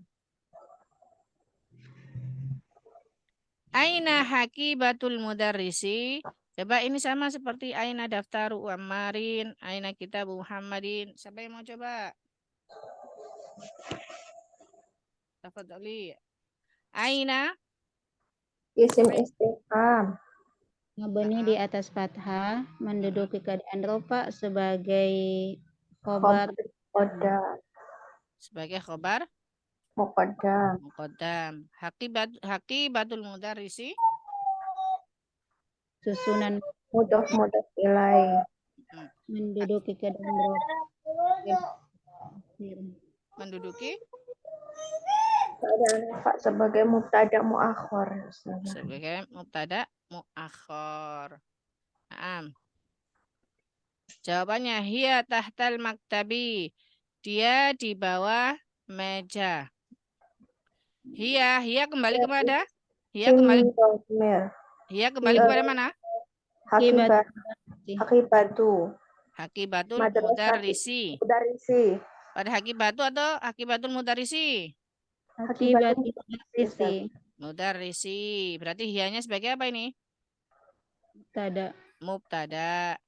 Aina hakibatul mudarrisi. Coba ini sama seperti aina daftaru Ammarin, aina kitabu Muhammadin. Siapa yang mau coba? Tafadhali. Aina Isim istifham. Mabni di atas fathah menduduki keadaan rofa sebagai khobar Muqaddam. sebagai khobar muqaddam. Hakibatul mudarrisi susunan Mudhaf ilai. menduduki keadaan rofa menduduki Keadaan rafa sebagai mubtada' muakhar. sebagai mubtada muakhar. Naam. Jawabannya hiya tahtal maktabi. Dia di bawah meja. Hiya kembali kepada Hiya kembali kepada mana? Hakibatul mudarrisi. Pada hakibatu atau hakibatul mudarrisi? Mudarrisi. Berarti hiyanya sebagai apa ini? Mubtada.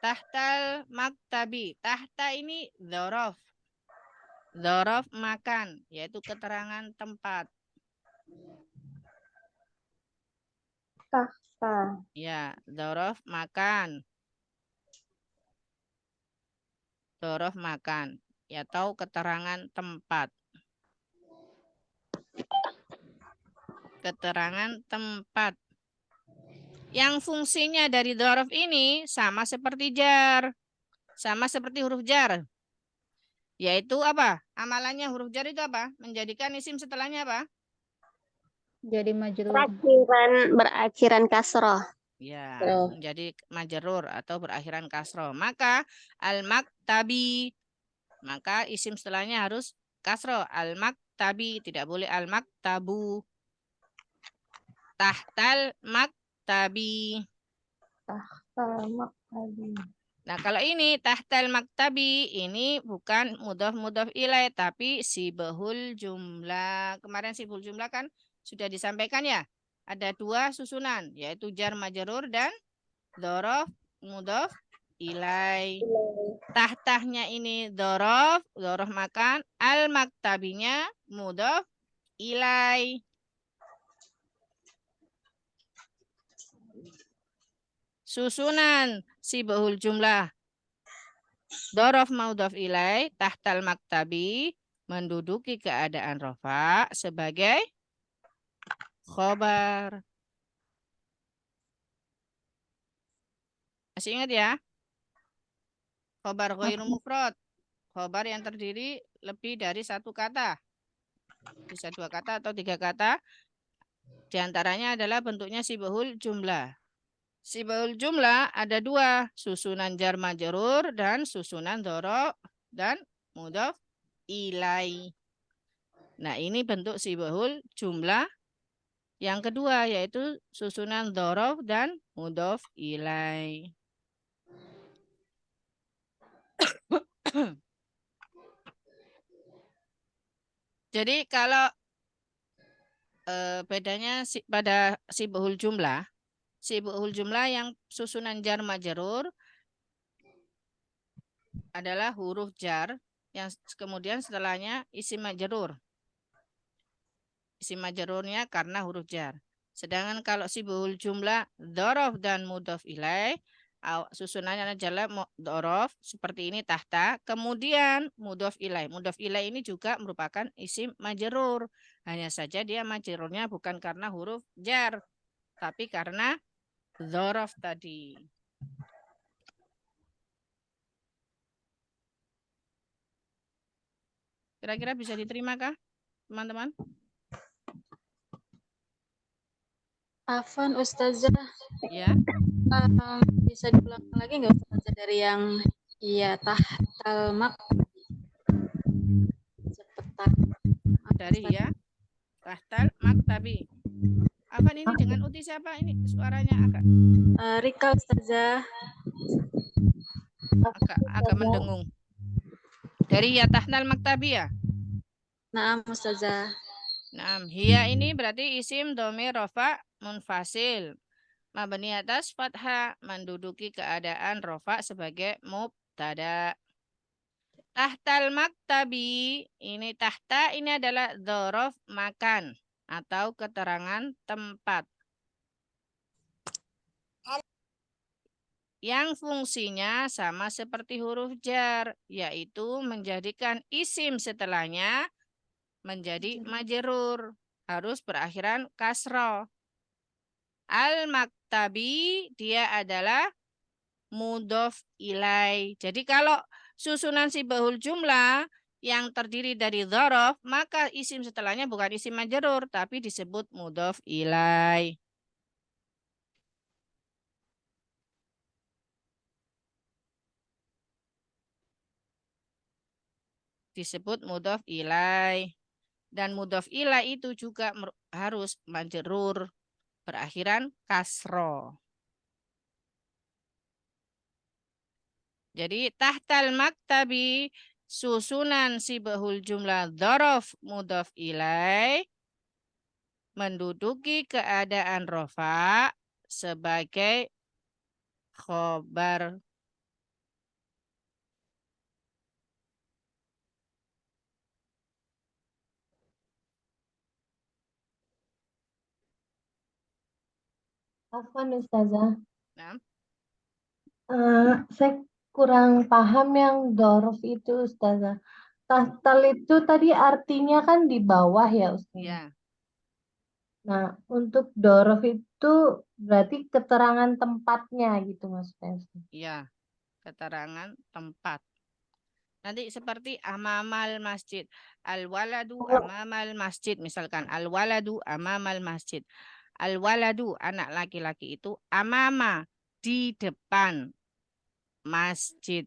Tahtal maktabi. Tahta ini dzaraf. Dzaraf makan, yaitu keterangan tempat. Tahta. Ya, dzaraf makan. Dzaraf makan, ya tahu keterangan tempat. Keterangan tempat. Yang fungsinya dari dzaraf ini sama seperti jar. Sama seperti huruf jar. Yaitu apa? Amalannya huruf jar itu apa? Menjadikan isim setelahnya apa? Jadi majrur. Berakhiran kasroh. Ya, menjadi majrur atau berakhiran kasroh. Maka al-maktabi. Maka isim setelahnya harus kasroh. Al-maktabi. Tidak boleh al-maktabu. Tahtal maktabi. tahtal maktabi. Nah, kalau ini tahtal maktabi, ini bukan mudhaf ilaih, tapi sibahul jumlah. Kemarin sibahul jumlah kan sudah disampaikan ya. Ada dua susunan, yaitu jar majrur dan dzaraf mudhaf ilaih. Tahtahnya ini dzaraf makan, al maktabinya mudhaf ilaih. Susunan sibahul jumlah dzaraf mudhaf ilaih tahtal maktabi menduduki keadaan rafa sebagai khobar. Masih ingat ya? Khobar ghairu mufrad. Khobar yang terdiri lebih dari satu kata. Bisa dua kata atau tiga kata. Di antaranya adalah bentuknya sibahul jumlah. Sibahul jumlah ada dua, susunan jar majrur dan susunan dzaraf dan mudhaf ilaih. Nah, ini bentuk sibahul jumlah yang kedua, yaitu susunan dzaraf dan mudhaf ilaih. Jadi kalau bedanya pada sibahul jumlah yang susunan jar majrur adalah huruf jar yang kemudian setelahnya isim majrur. Isim majrurnya karena huruf jar. Sedangkan kalau sibahul jumlah dzaraf dan mudhaf ilaih, susunannya adalah dzaraf seperti ini tahta, kemudian mudhaf ilaih. Mudhaf ilaih ini juga merupakan isim majrur. Hanya saja dia majrurnya bukan karena huruf jar, tapi karena dzaraf tadi. Kira-kira bisa diterima kah, teman-teman? Afan Ustazah, Ya. bisa diulang lagi nggak Ustazah dari yang tahtal maktabi? Cepetan. Dari ya tahtal maktabi. Afan ini dengan uti siapa ini? Suaranya agak Rika Ustazah. agak mendengung. Dari ya tahtal maktabi ya? Naam Ustazah. Nah, hiya ini berarti isim dhamir rafa munfasil. Mabni atas fathah menduduki keadaan rafa sebagai mubtada. Tahtal maktabi, ini tahta ini adalah dzaraf makan atau keterangan tempat. Yang fungsinya sama seperti huruf jar, yaitu menjadikan isim setelahnya menjadi majrur, harus berakhiran kasroh. Al-maktabi dia adalah mudhof ilaih. Jadi kalau susunan sibahul jumlah yang terdiri dari dzaraf, maka isim setelahnya bukan isim majrur, tapi disebut mudhof ilaih. Disebut mudhof ilaih. Dan mudhof ilaih itu juga harus majrur, berakhiran kasroh. Jadi tahtal maktabi susunan sibahul jumlah dzaraf mudhof ilaih menduduki keadaan rafa sebagai khobar. Afwan Ustazah. Nah, Saya kurang paham yang dzaraf itu Ustazah. Tahtal itu tadi artinya kan di bawah ya Ustazah. ya, Nah, untuk dzaraf itu berarti keterangan tempatnya gitu maksudnya. ya, keterangan tempat. Nanti seperti amamal masjid. Al-waladu amamal masjid. Misalkan al-waladu amamal masjid. Al-waladu anak laki-laki itu amama di depan masjid.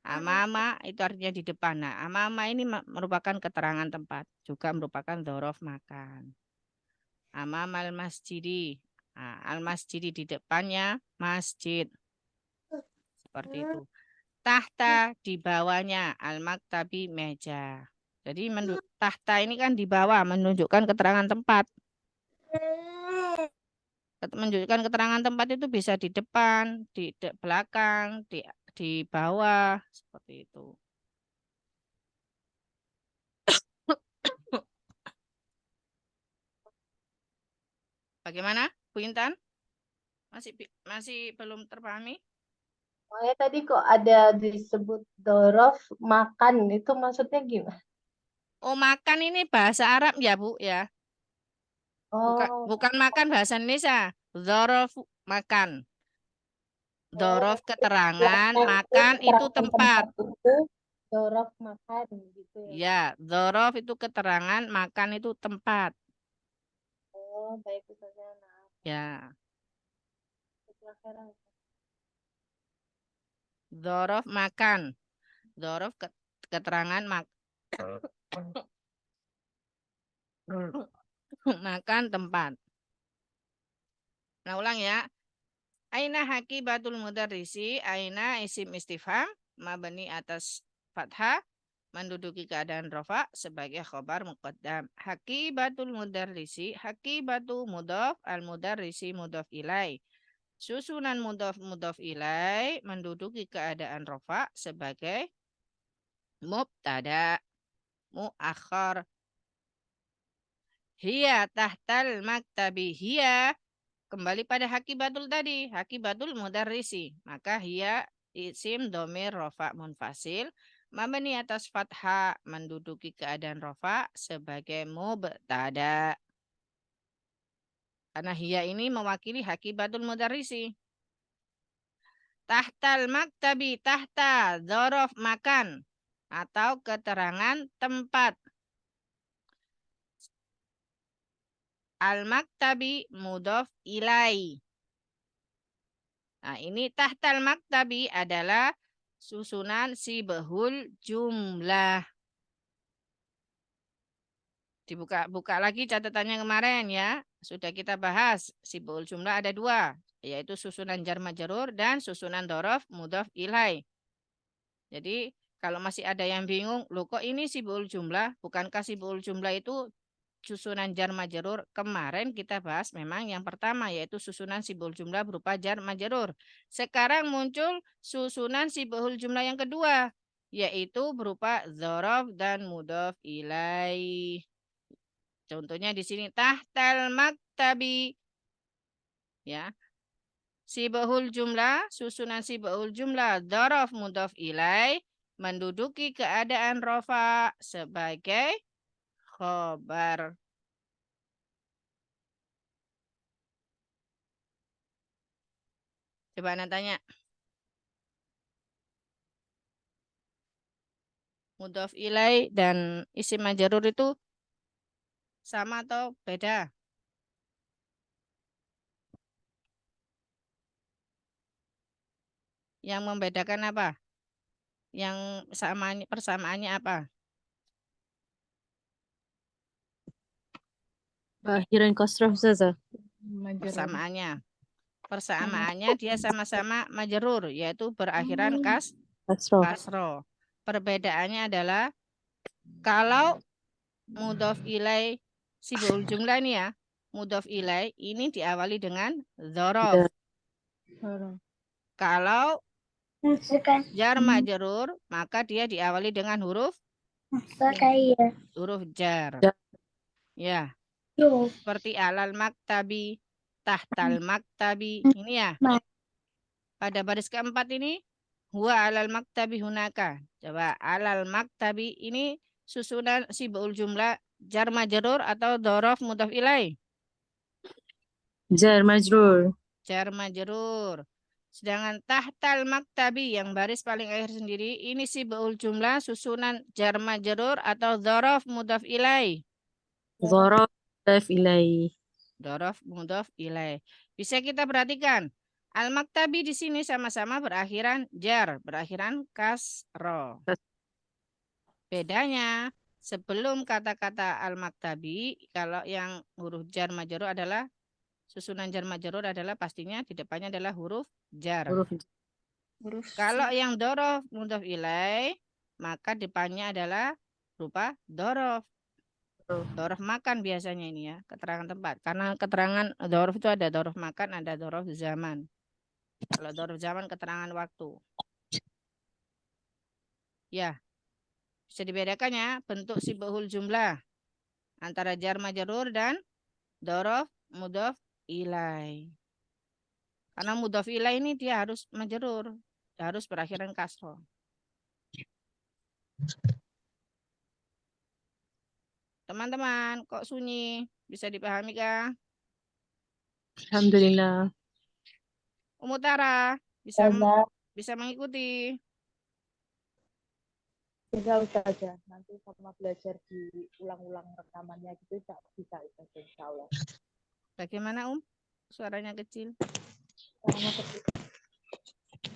Amama itu artinya di depan. Nah, amama ini merupakan keterangan tempat. Juga merupakan dzaraf makan. Amamal masjidi. Nah, al-masjidi di depannya masjid. Seperti itu. Tahta di bawahnya, al-maktabi meja. Jadi tahta ini kan di bawah, menunjukkan keterangan tempat. Menunjukkan keterangan tempat itu bisa di depan, di belakang, di bawah, seperti itu. Bagaimana, Bu Intan? Masih belum terpahami? Makanya tadi kok ada disebut dorof makan, itu maksudnya gimana? Oh, makan ini bahasa Arab ya, Bu ya. Bukan makan bahasa Indonesia. Dzaraf makan. Dzaraf keterangan, makan itu tempat. Itu dorof makan gitu ya. Ya, dzaraf itu keterangan, makan itu tempat. Oh, baik Ustazah. Nah, Ya, sekarang. dzaraf makan. Dzaraf keterangan makan tempat. Nah, ulang ya. Aina hakibatul mudarrisi, aina isim istifham, mabni atas fathah, menduduki keadaan rofa sebagai khobar muqaddam. Hakibatul mudarrisi, hakibatu mudhaf, al mudarrisi mudhaf ilai. Susunan mudhaf ilai menduduki keadaan rofa sebagai mubtada, muakhar. Hiya tahtal maktabi, hiya kembali pada hakibatul tadi, hakibatul mudarrisi. Maka hiya isim domir rofa munfasil, mabni atas fathah menduduki keadaan rofa sebagai mubtada. Karena hiya ini mewakili hakibatul mudarrisi. Tahtal maktabi, tahta dzaraf makan atau keterangan tempat. Al-maktabi mudhaf ilai. Nah, ini tahtal maktabi adalah susunan sibhul jumlah. Dibuka lagi catatannya kemarin ya. Sudah kita bahas. Sibhul jumlah ada dua. Yaitu susunan jar majrur dan susunan dzaraf mudhaf ilai. Jadi kalau masih ada yang bingung, loh kok ini sibhul jumlah? Bukankah sibhul jumlah itu susunan jar majrur? Kemarin kita bahas memang yang pertama yaitu susunan sibhul jumlah berupa jar majrur. Sekarang muncul susunan sibhul jumlah yang kedua yaitu berupa dzaraf dan mudhaf ilai. Contohnya di sini tahtal maktabi. Ya. Sibhul jumlah, susunan sibhul jumlah dzaraf mudhaf ilai menduduki keadaan rofa sebagai khobar. Coba Anda tanya. Mudhaf ilai dan isim majrur itu sama atau beda? Yang membedakan apa? Yang persamaannya apa? Akhiran kasrah Ustazah. Persamaannya. Persamaannya dia sama-sama majrur yaitu berakhiran Kasrah. kasro. Perbedaannya adalah kalau mudhaf ilai sibhul jumlah ini ya, mudhaf ilai ini diawali dengan dzaraf. Kalau jar majrur maka dia diawali dengan huruf jar. Ya. Seperti alal maktabi, tahtal maktabi. Ini ya. Pada baris keempat ini huwa alal maktabi hunaka. Coba alal maktabi ini susunan sibhul jumlah jar majrur atau dzaraf mudhaf ilai? Jar majrur. Jar majrur. Sedangkan tahtal maktabi yang baris paling akhir sendiri ini sibhul jumlah susunan jar majrur atau dzaraf mudhaf ilai? Dzaraf mudhaf ilai. Dzaraf mudhaf ilai. Bisa kita perhatikan al-maktabi di sini sama-sama berakhiran jar, berakhiran kasro. Bedanya sebelum kata-kata al-maktabi, kalau yang huruf jar majrur adalah susunan jar majrur adalah pastinya di depannya adalah huruf jar. Kalau yang dorof mudhof ilaih, maka depannya adalah berupa dorof. Dorof makan biasanya ini ya, keterangan tempat. Karena keterangan dorof itu ada dorof makan, ada dorof zaman. Kalau dorof zaman keterangan waktu. Ya, bisa dibedakan ya bentuk sibahul jumlah antara jar majrur dan dorof mudhof ilaih. Karena mudhof ilaih ini dia harus majrur, harus berakhiran kasroh. Teman-teman, kok sunyi? Bisa dipahami kah? Alhamdulillah. Umutara, Ustazah. bisa mengikuti. Bisa Ustazah, nanti sama belajar diulang-ulang rekamannya gitu bisa Ustazah, insya Allah. Bagaimana Suaranya kecil. Sama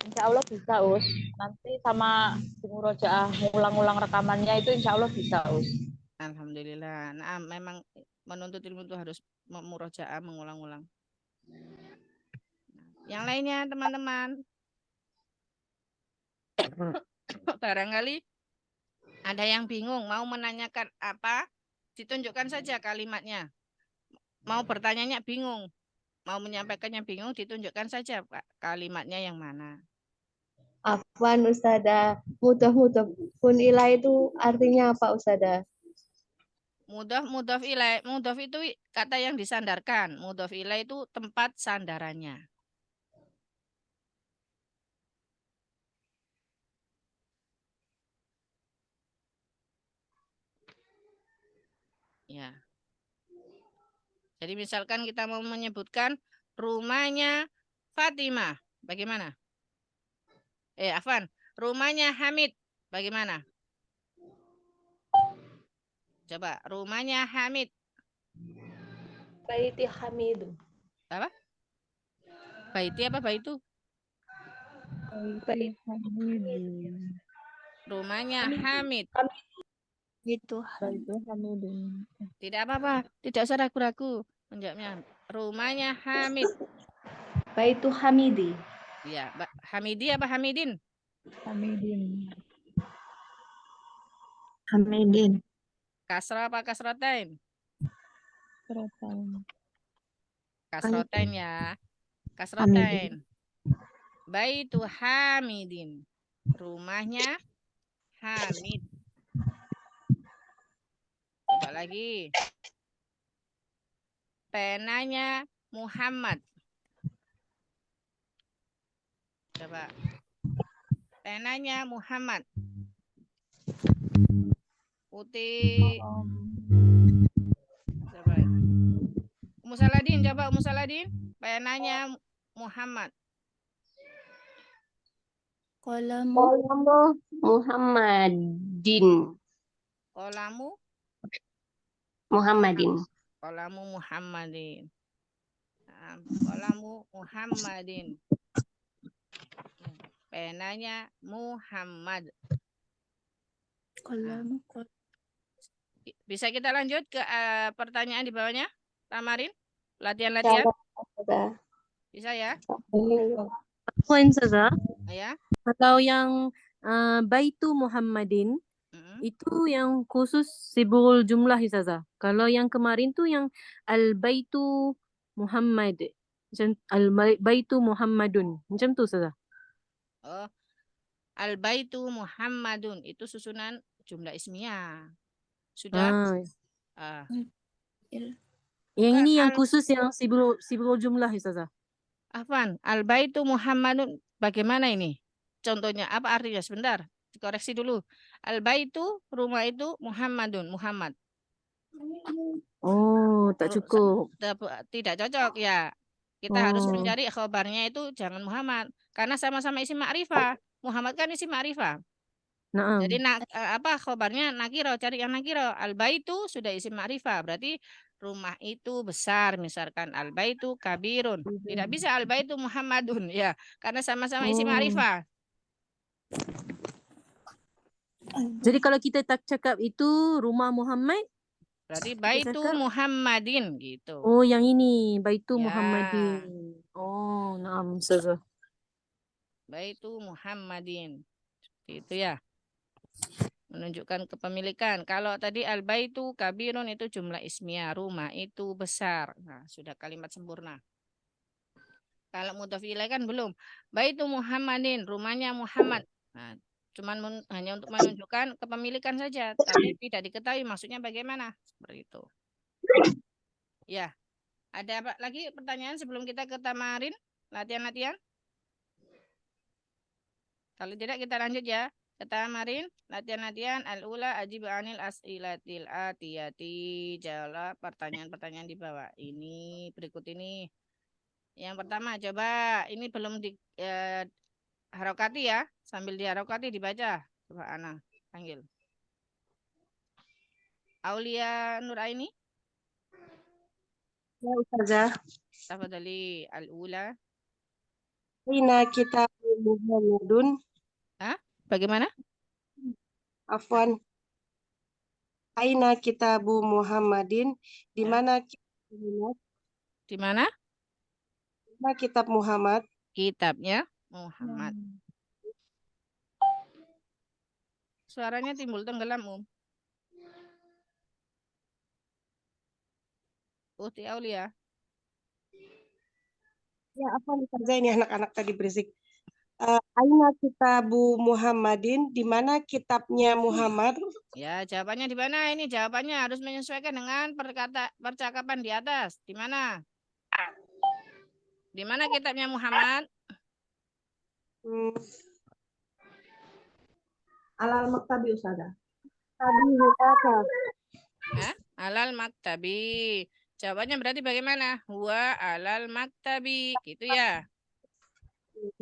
insya Allah bisa Us. Nanti sama di murojaah ulang-ulang rekamannya itu insya Allah bisa Us. Alhamdulillah. Nah, memang menuntut ilmu itu harus murojaah mengulang-ulang. Yang lainnya teman-teman. Barangkali ada yang bingung mau menanyakan apa, ditunjukkan saja kalimatnya. Mau bertanyanya bingung, mau menyampaikannya bingung, ditunjukkan saja kalimatnya yang mana. Afwan Ustazah, mudhof ilaih itu artinya apa Ustazah? Mudhof ilaih, mudhof itu kata yang disandarkan. Mudhof ilaih itu tempat sandarannya. Ya. Jadi misalkan kita mau menyebutkan rumahnya Fatimah, bagaimana? Afwan, rumahnya Hamid, bagaimana? Coba, rumahnya Hamid. Baiti Hamid. Apa? Baiti apa baitu? Baiti Hamid. Rumahnya Hamid. Itu Hamidin. Tidak apa-apa, tidak usah ragu-ragu menjawabnya. Rumahnya Hamid. Baitu Hamidi. Iya, Hamidi apa Hamidin? Hamidin. Hamidin. Kasrah apa kasrotain? Kasrotain. Kasrotain ya. Kasrotain. Baitu Hamidin. Rumahnya Hamid. Coba lagi. Penanya Muhammad. Coba. Penanya Muhammad. Putih. Coba. Musaladin, coba Musaladin. Penanya Muhammad. Kolamu Muhammadin. Kolamu Muhammadin. Kolamu Muhammadin. Kolamu Muhammadin. Penanya Muhammad. Kolamu. Bisa kita lanjut ke pertanyaan di bawahnya, Tamarin? Latihan-latihan? Bisa ya? Poin saja. Ya. Kalau yang Baitu Muhammadin itu yang khusus sibul jumlah saja. Kalau yang kemarin tuh yang Al-Baitu Muhammad. Al-Baitu Muhammadun. Macam tu saja. Oh. Al-Baitu Muhammadun itu susunan jumlah ismiyah. Sudah? Yang ini yang khusus yang sibul jumlah saja. Afwan, Al-Baitu Muhammadun bagaimana ini? Contohnya apa artinya? Sebentar, dikoreksi dulu. Al-Baitu rumah itu Muhammadun, Muhammad. Oh, tak cukup. Tidak cocok ya. Kita harus mencari khobarnya itu jangan Muhammad karena sama-sama isim ma'rifah. Muhammad kan isim ma'rifah. Jadi khobarnya nakiro, cari yang nakiro. Al-Baitu sudah isim ma'rifah, berarti rumah itu besar, misalkan al-baitu kabirun. Tidak bisa al-baitu Muhammadun ya, karena sama-sama isim ma'rifah. Jadi kalau kita tak cakap itu rumah Muhammad, berarti baitu Muhammadin gitu. Oh, yang ini baitu Muhammadin. Oh, naam saja. Baitu Muhammadin. Seperti itu ya. Menunjukkan kepemilikan. Kalau tadi al-baitu kabirun itu jumlah ismiyah, rumah itu besar. Nah, sudah kalimat sempurna. Kalau mudhaf ilaih kan belum. Baitu Muhammadin, rumahnya Muhammad. Nah, hanya untuk menunjukkan kepemilikan saja, tapi tidak diketahui maksudnya bagaimana. Seperti itu. Ya. Ada apa lagi pertanyaan sebelum kita ke tamarin? Latihan-latihan? Kalau tidak kita lanjut ya. Ke tamarin, latihan-latihan. Al-ula ajibu anil as'ilatil atiyati. Jawab pertanyaan-pertanyaan di bawah. Ini, berikut ini. Yang pertama, coba ini belum di harokati ya. Sambil diharokati dibaca. Coba Ana panggil. Aulia Nuraini. Ya Ustazah. Tafadhali al-ula. Aina kitab Muhammadun. Hah? Bagaimana? Afwan. Aina kitabu Muhammadin. Di mana Muhammad? Di mana? Di mana kitab Muhammad? Kitabnya Muhammad. Suaranya timbul tenggelam, Uti Aulia. Ya, apa Ustazah, ini anak-anak tadi berisik. Aina kitabu Muhammadin, di mana kitabnya Muhammad? Ya, jawabannya di mana? Ini jawabannya harus menyesuaikan dengan percakapan di atas. Di mana? Di mana kitabnya Muhammad? Alal maktabi Ustazah. Tadi hukaka. Alal maktabi. Jawabannya berarti bagaimana? Huwa alal maktabi. Gitu ya.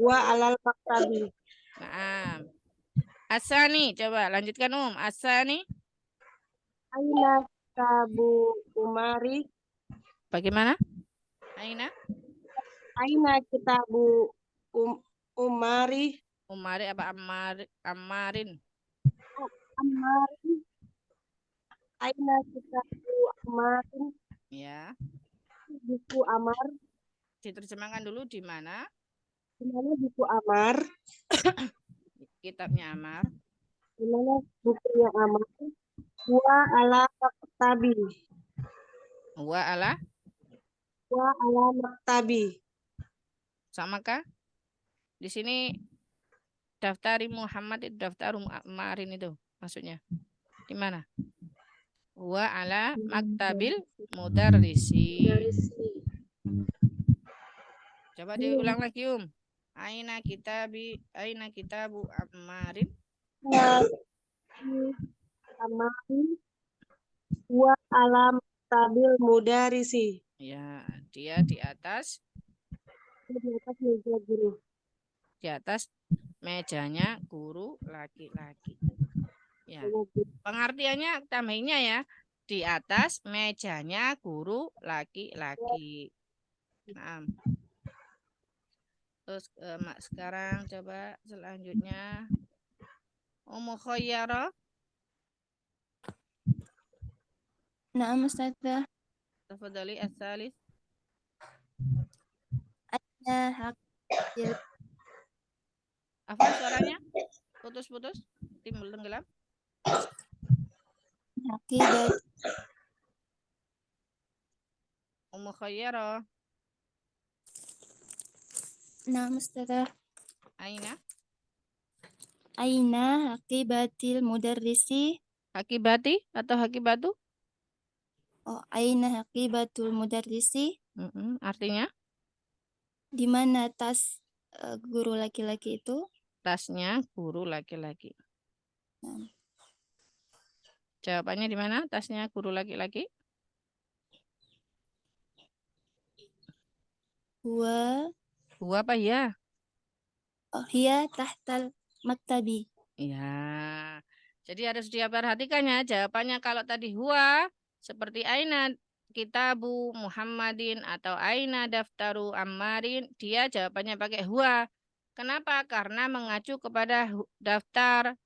Huwa alal maktabi. Nah. Asani, coba lanjutkan Asani. Aina kitabu Umari. Bagaimana? Aina? Aina kitabu Umari. Umari apa Ammarin? Ammarin. Aina kitabu Ammarin. Ya. Buku Amar. Diterjemahkan dulu di mana? Di mana buku Amar? Kitabnya Amar. Di mana bukunya Amar? Huwa ala maktabi. Huwa ala? Huwa ala maktabi. Samakah? Di sini daftari Muhammad itu daftar Ammarin itu maksudnya. Di mana? Huwa ala maktabil mudarrisi. Coba diulang lagi, Aina kitabu Ammarin. Ammarin. Huwa ala maktabil mudarrisi. Ya, dia di atas meja guru. Di atas mejanya guru laki-laki. Ya. Pengertiannya tambahinnya ya. Di atas mejanya guru laki-laki. Nah. Terus sekarang coba selanjutnya Ummu Khayyara. Naam Ustazah. Tafadhali as-salis. Apa suaranya? Putus-putus, timbul tenggelam. Hakibat. Ummu Khayyara. Naam Ustazah. Aina hakibatil mudarrisi. Hakibati atau hakibatu? Oh, aina hakibatul mudarrisi. Artinya? Di mana tas guru laki-laki itu? Tasnya guru laki-laki. Jawabannya di mana tasnya guru laki-laki? Huwa apa ya? Oh, hiya tahtal maktabi. Ya. Jadi harus diperhatikan ya jawabannya. Kalau tadi huwa seperti aina kitabu Muhammadin atau aina daftaru Ammarin, dia jawabannya pakai huwa. Kenapa? Karena mengacu kepada daftar,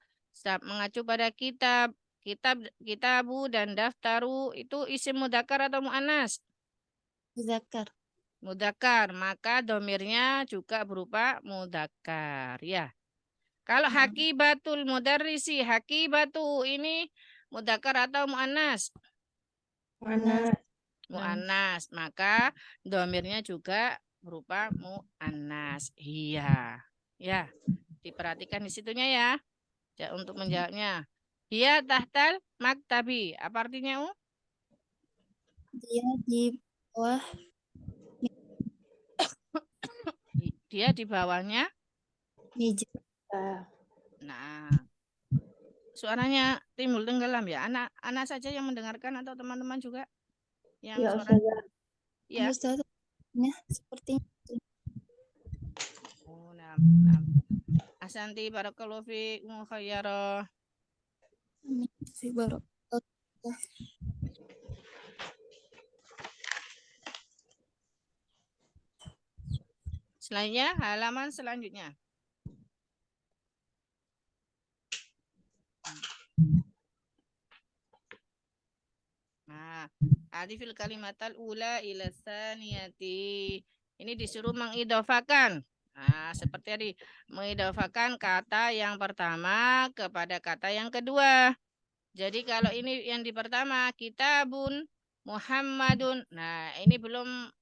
mengacu pada kitabu dan daftaru itu isim mudzakkar atau muannas? Muzakkar. Mudzakkar, maka domirnya juga berupa mudzakkar, ya. Kalau hakibatul mudarrisi, hakibatu ini mudzakkar atau muannas? Muannas. Muannas, maka domirnya juga berupa muannas. Iya, ya. Diperhatikan di situnya ya. Untuk menjawabnya. Dia tahtal maktabi. Apa artinya, Dia di bawah Dia di bawahnya meja. Nah, suaranya timbul tenggelam ya. Anak saja yang mendengarkan atau teman-teman juga yang Ya, suara. Ustazah. Ya. Ustazahnya seperti itu. Oh, nah. Asanti barakallahu fiikum khairah. Selanjutnya, halaman selanjutnya. Nah, adifil kalimatal ula ila tsaniyati. Ini disuruh mengidofakan. Nah, seperti tadi, mengidofakan kata yang pertama kepada kata yang kedua. Jadi kalau ini yang di pertama, kitabun Muhammadun. Nah, ini belum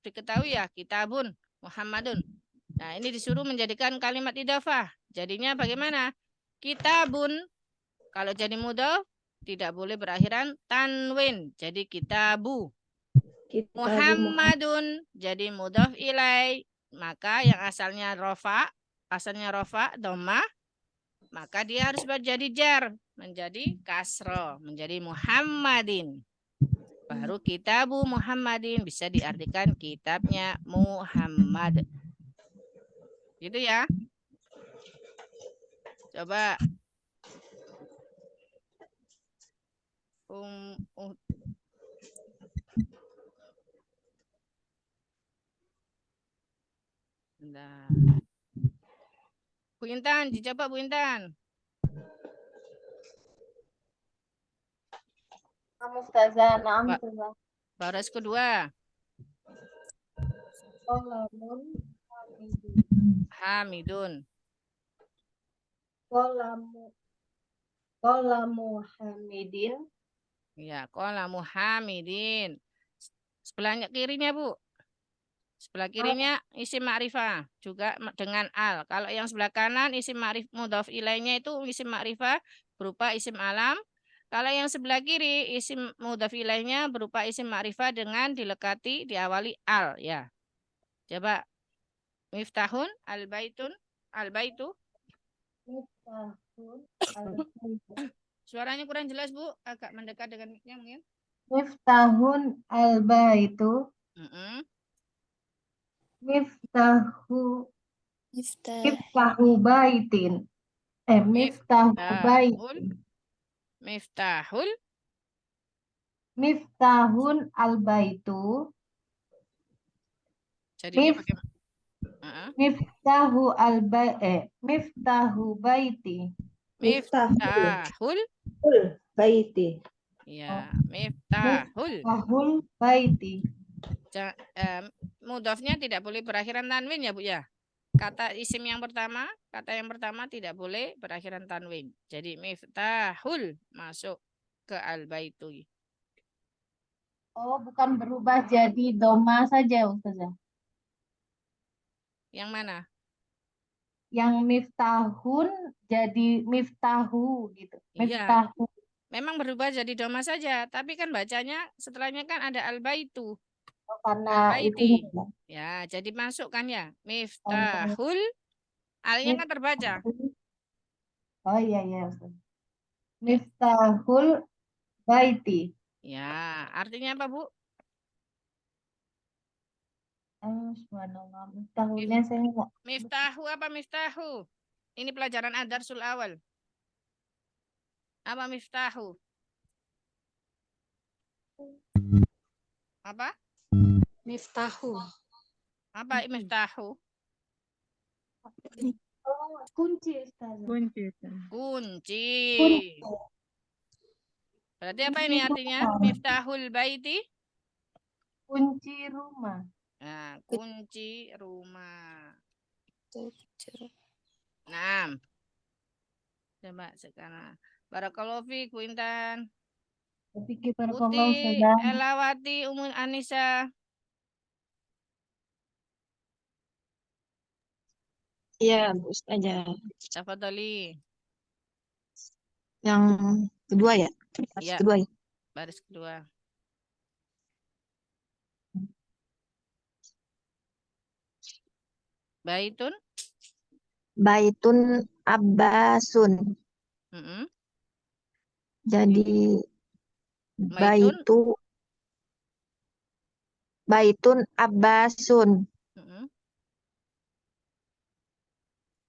diketahui ya, kitabun Muhammadun. Nah, ini disuruh menjadikan kalimat idhofah. Jadinya bagaimana? Kitabun, kalau jadi mudhof tidak boleh berakhiran tanwin. Jadi kitabu. Muhammadun jadi mudhof ilai. Maka yang asalnya rofa dhammah, maka dia harus menjadi jar, menjadi kasro, menjadi Muhammadin. Baru kitabu Muhammadin bisa diartikan kitabnya Muhammad. Gitu ya. Coba Nah. Bu Intan, dicoba Bu Intan. Ustazah, naam Ustazah. Baris kedua. Hamidun. Qalamu Hamidin. Ya, qalamu Hamidin. Sebelahnya kirinya, Bu. Sebelah kirinya isim ma'rifah juga dengan al. Kalau yang sebelah kanan isim ma'rif mudhaf ilainya itu isim ma'rifah berupa isim alam. Kalau yang sebelah kiri isim mudhaf ilainya berupa isim ma'rifah dengan dilekati diawali al ya. Coba miftahun al-baitun al-baitu. Miftahun al-baitu. Suaranya kurang jelas, Bu. Agak mendekat dengan mic-nya mungkin. Miftahun al-baitu. Miftahu baitin. Miftahu baitin. Miftahun al-baitu. Jadinya bagaimana? Miftahu miftahu baiti. Miftahul baiti. Ya, miftahul baiti. Mudhafnya tidak boleh berakhiran tanwin ya, Bu ya. Kata yang pertama tidak boleh berakhiran tanwin. Jadi miftahul masuk ke al-baitu. Oh, bukan berubah jadi doma saja, Ustazah. Yang mana? Yang miftahun jadi miftahu gitu. Miftahu. Iya. Memang berubah jadi doma saja, tapi kan bacanya setelahnya kan ada al-baitu. Karena itu ya, jadi masuk kan ya. Miftahul alnya kan terbaca. Oh iya ya. Miftahul baiti. Ya, artinya apa, Bu? Subhanallah. Miftahulnya saya enggak. Miftahu apa miftahu? Ini pelajaran ad-darsul awal. Apa miftahu? Apa? Miftahu. Apa miftahu? Kunci, Ustazah. Kunci. Berarti apa ini artinya? Miftahul baiti? Kunci rumah. Nah, kunci rumah. Nah, coba sekarang. Barakallahu fiik, Bu Intan. Fikir Uti, barakallahu Ustazah. Elawati, Umun Anissa. Iya, Bu Ustazah. Tafadhali. Yang kedua ya? Baris Ya, kedua ya? baris kedua. Baitun. Baitun Abbasun. Mm-mm. Jadi Baitun. Baitun Abbasun. Mm-mm.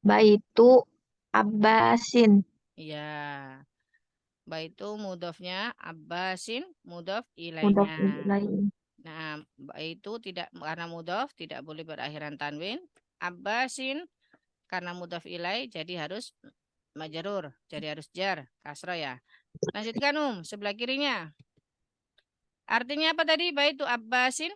Baitu Abbasin. Ya. Baitu mudhofnya Abbasin, mudhof Mudhof ilainya. ilaih. Nah, itu tidak karena mudhof tidak boleh berakhiran tanwin. Abbasin karena mudhof ilai jadi harus majrur, jadi harus jar, kasrah ya. Lanjutkan sebelah kirinya. Artinya apa tadi? Baitu Abbasin?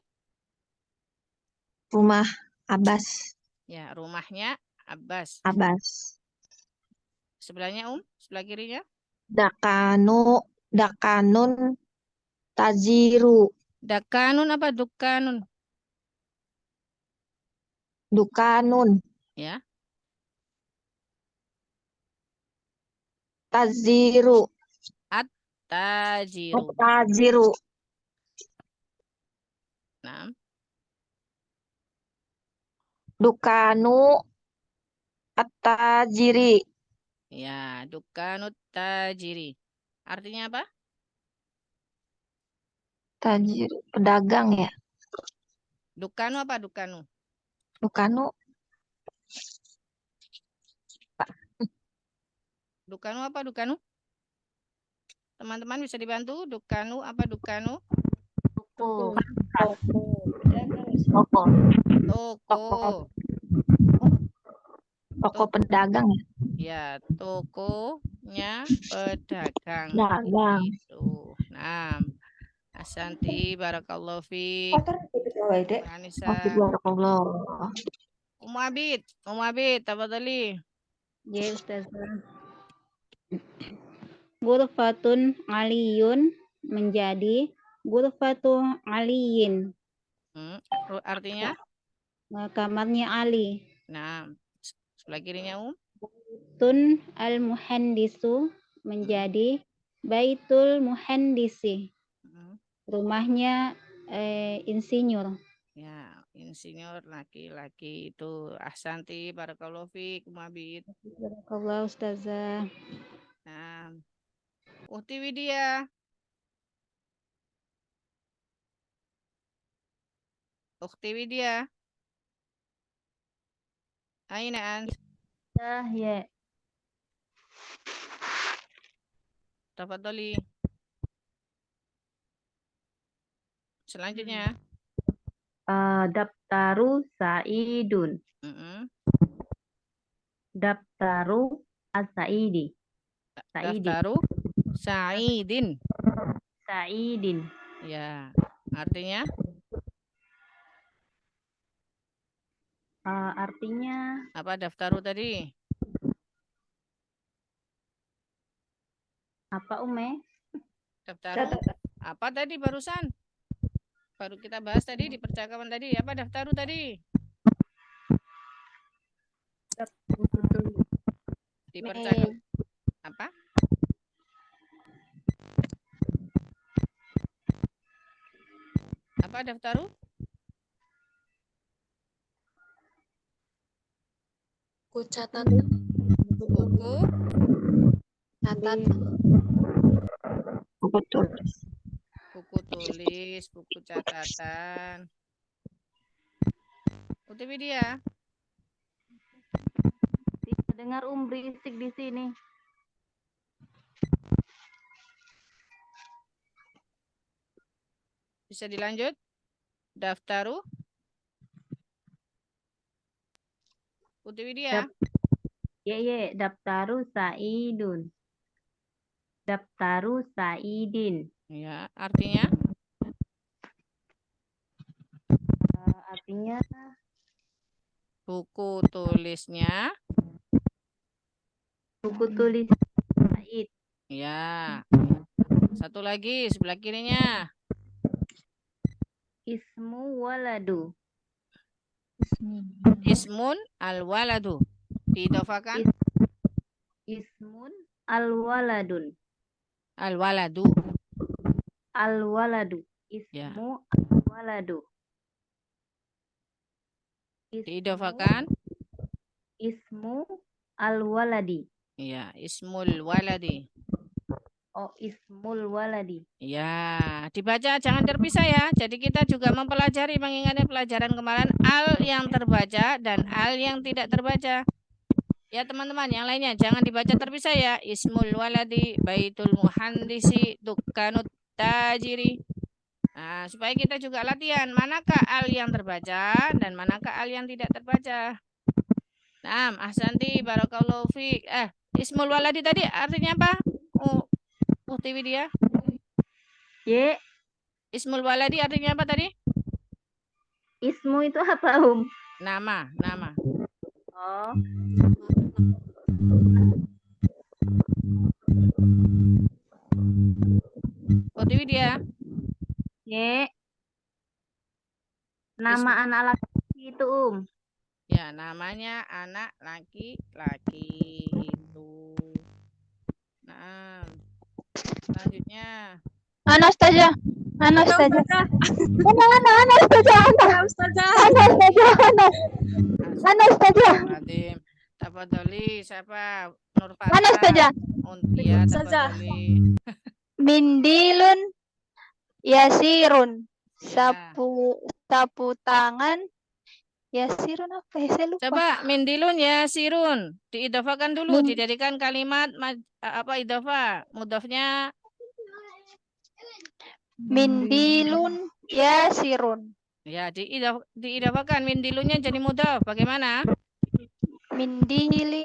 Rumah Abbas. Ya, rumahnya Abbas. Abbas. Sebelahnya sebelah kirinya. Dakanun taziru. Dakanun apa dukanun? Dukanun. Ya. Taziru. At-tajiru. Taziru. Nah. Dukanu at-tajiri. Ya, dukanut tajiri. Artinya apa? Tajir, pedagang ya. Dukanu apa dukanu? Dukanu. Dukanu apa dukanu? Teman-teman bisa dibantu? Dukanu apa dukanu? Toko. Toko. Toko pedagang ya. Ya, tokonya pedagang. Dagang. Itu. Nah, Asanti, barakallahu fiik. Anissa. Barakallah. Umu Abid, tafadhali. Ya, Ustazah. Ghurfatun aliyun menjadi ghurfatu aliyin. Artinya? Kamarnya Ali. Nah, sebelah kirinya Tun al-muhandisu menjadi baitul muhandisi. Rumahnya insinyur. Ya, insinyur laki-laki itu. Ahsanti, barakallahu fiik, Umu Abid. Barakallah Ustazah. Nah, Uhti Widya. Ukhti Widya. Aina ant? Ya. Tafadhali. Selanjutnya. Daftaru Saidun. Daftaru As-Saidi. Daftaru Saidin. Saidin. Ya, artinya? Artinya apa daftaru tadi? Apa Ume? Daftaru apa tadi barusan? Baru kita bahas tadi di percakapan tadi. Apa daftaru tadi? Di percakapan apa? Apa daftaru? Buku catatan. Buku catatan. Buku tulis. Buku tulis, buku catatan. Uti Widya. Dengar berisik di sini. Bisa dilanjut? Daftaru? Uti Widya. Daftaru Saidun. Daftaru Saidin. Ya, artinya? artinya Buku tulisnya. buku tulis Said. Ya. Satu lagi sebelah kirinya. Ismu waladu. Ismun al-waladu. Diidofakan. Ismun al-waladun. Al-waladu. Al-waladu. Ya. Ismu al-waladu. Diidofakan. Ismu al-waladi. Ya, ismul waladi. Oh, ismul waladi. Ya, dibaca jangan terpisah ya. Jadi kita juga mempelajari mengingatnya pelajaran kemarin al yang terbaca dan al yang tidak terbaca. Ya teman-teman, yang lainnya jangan dibaca terpisah ya. Ismul waladi, baitul muhandisi, dukkanut tajiri. Nah, supaya kita juga latihan manakah al yang terbaca dan manakah al yang tidak terbaca. Nah, ahsanti barakallahu fiik. Ismul waladi tadi artinya apa? Ukti Widya. Y. Ismul waladi artinya apa tadi? Ismu itu apa, Nama. Oh. Ukti Widya. Y. Nama anak laki itu, Ya, namanya anak laki-laki itu. Nah, selanjutnya. Anastasia. Anastasia. Anastasia. Tafadholi, siapa? Nurfata. Anastasia. Untia, tafadholi. Mindilun yasirun. Sapu tangan yasirun apa ya? Saya lupa. Coba mindilun yasirun. Diidofakan dulu, dijadikan kalimat apa idofa? Mudhofnya Mindilun yasirun. ya, diidofakan mindilunnya jadi mudhaf. Bagaimana? Mindilu.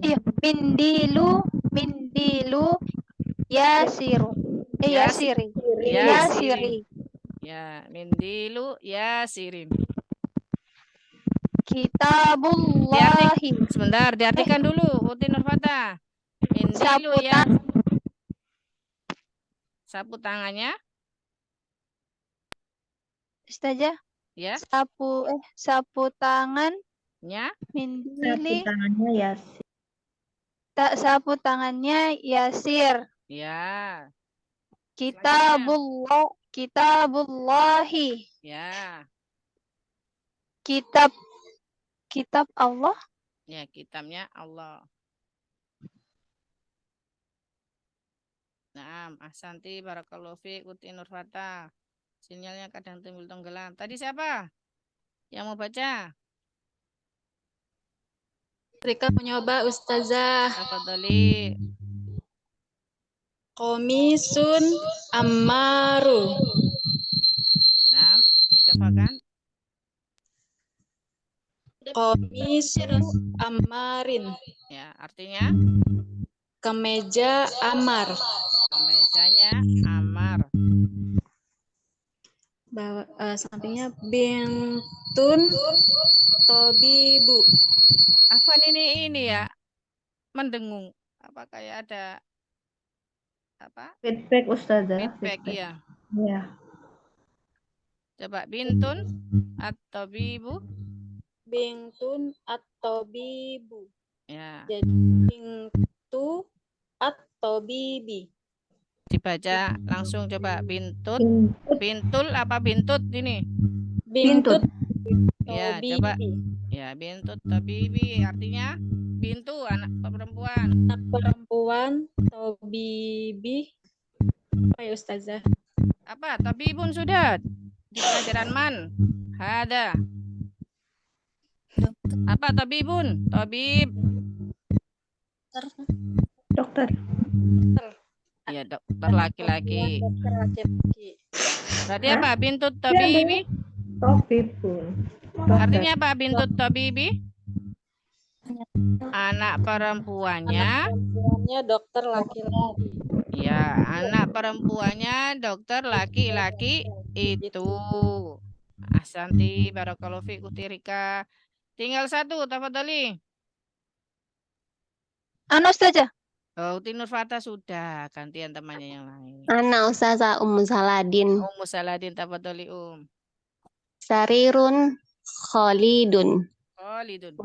Iya, mindilu yasirun. Yasiri. Ya, mindilu yasirin. Kitabullahi. Sebentar, diartikan dulu, Uti Nurfata. Mindilu ya. Sapu tangannya. Ustazah. Ya. Sapu tangannya. Mindili. Sapu tangannya Yasir. Sapu tangannya Yasir. Ya. Kitabullahi. Ya. Kitab Allah. Ya, kitabnya Allah. Naam, ahsanti barakallahu fiik Uti Nurfata. Sinyalnya kadang timbul tenggelam. Tadi siapa yang mau baca? Rika mencoba Ustazah. Tafadholi. Komisun ammaru. Nah, diidofakan. Komisu ammarin. Ya, artinya kemeja Amar. Kemejanya Amar. Sampingnya bintun tobibu. Afwan ini ya mendengung. Apa kayak ada apa? Feedback Ustazah. Feedback ya. Ya. Coba bintun atau bibu. Bintun atau bibu. Ya. Jadi bintu atau bibi. Dibaca langsung coba bintut. Bintul apa bintut ini? Bintut. Ya, coba. Ya, bintut tabibi artinya bintu anak perempuan. Anak perempuan tabibi. Apa ya Ustazah? Apa? Tabibun sudah di pelajaran man. Hada. Apa tabibun? Tabib. Dokter. Ya, dokter laki-laki. Dokter laki-laki. Berarti apa? Bintut tabibi? Tabibun. Artinya apa bintut tabibi? Anak perempuannya. Dokter laki-laki. Ya, anak perempuannya dokter laki-laki Itu. Ahsanti, barakallahu fiik, Ukhti Rika. Tinggal satu, tafadhali. Anu Ustazah. Oh, Ukhti Nurfata sudah, gantian temannya yang lain. Ana Ustazah Ummu Saladin. Ummu Saladin, tafadhali Sarirun Khalidun. Khalidun.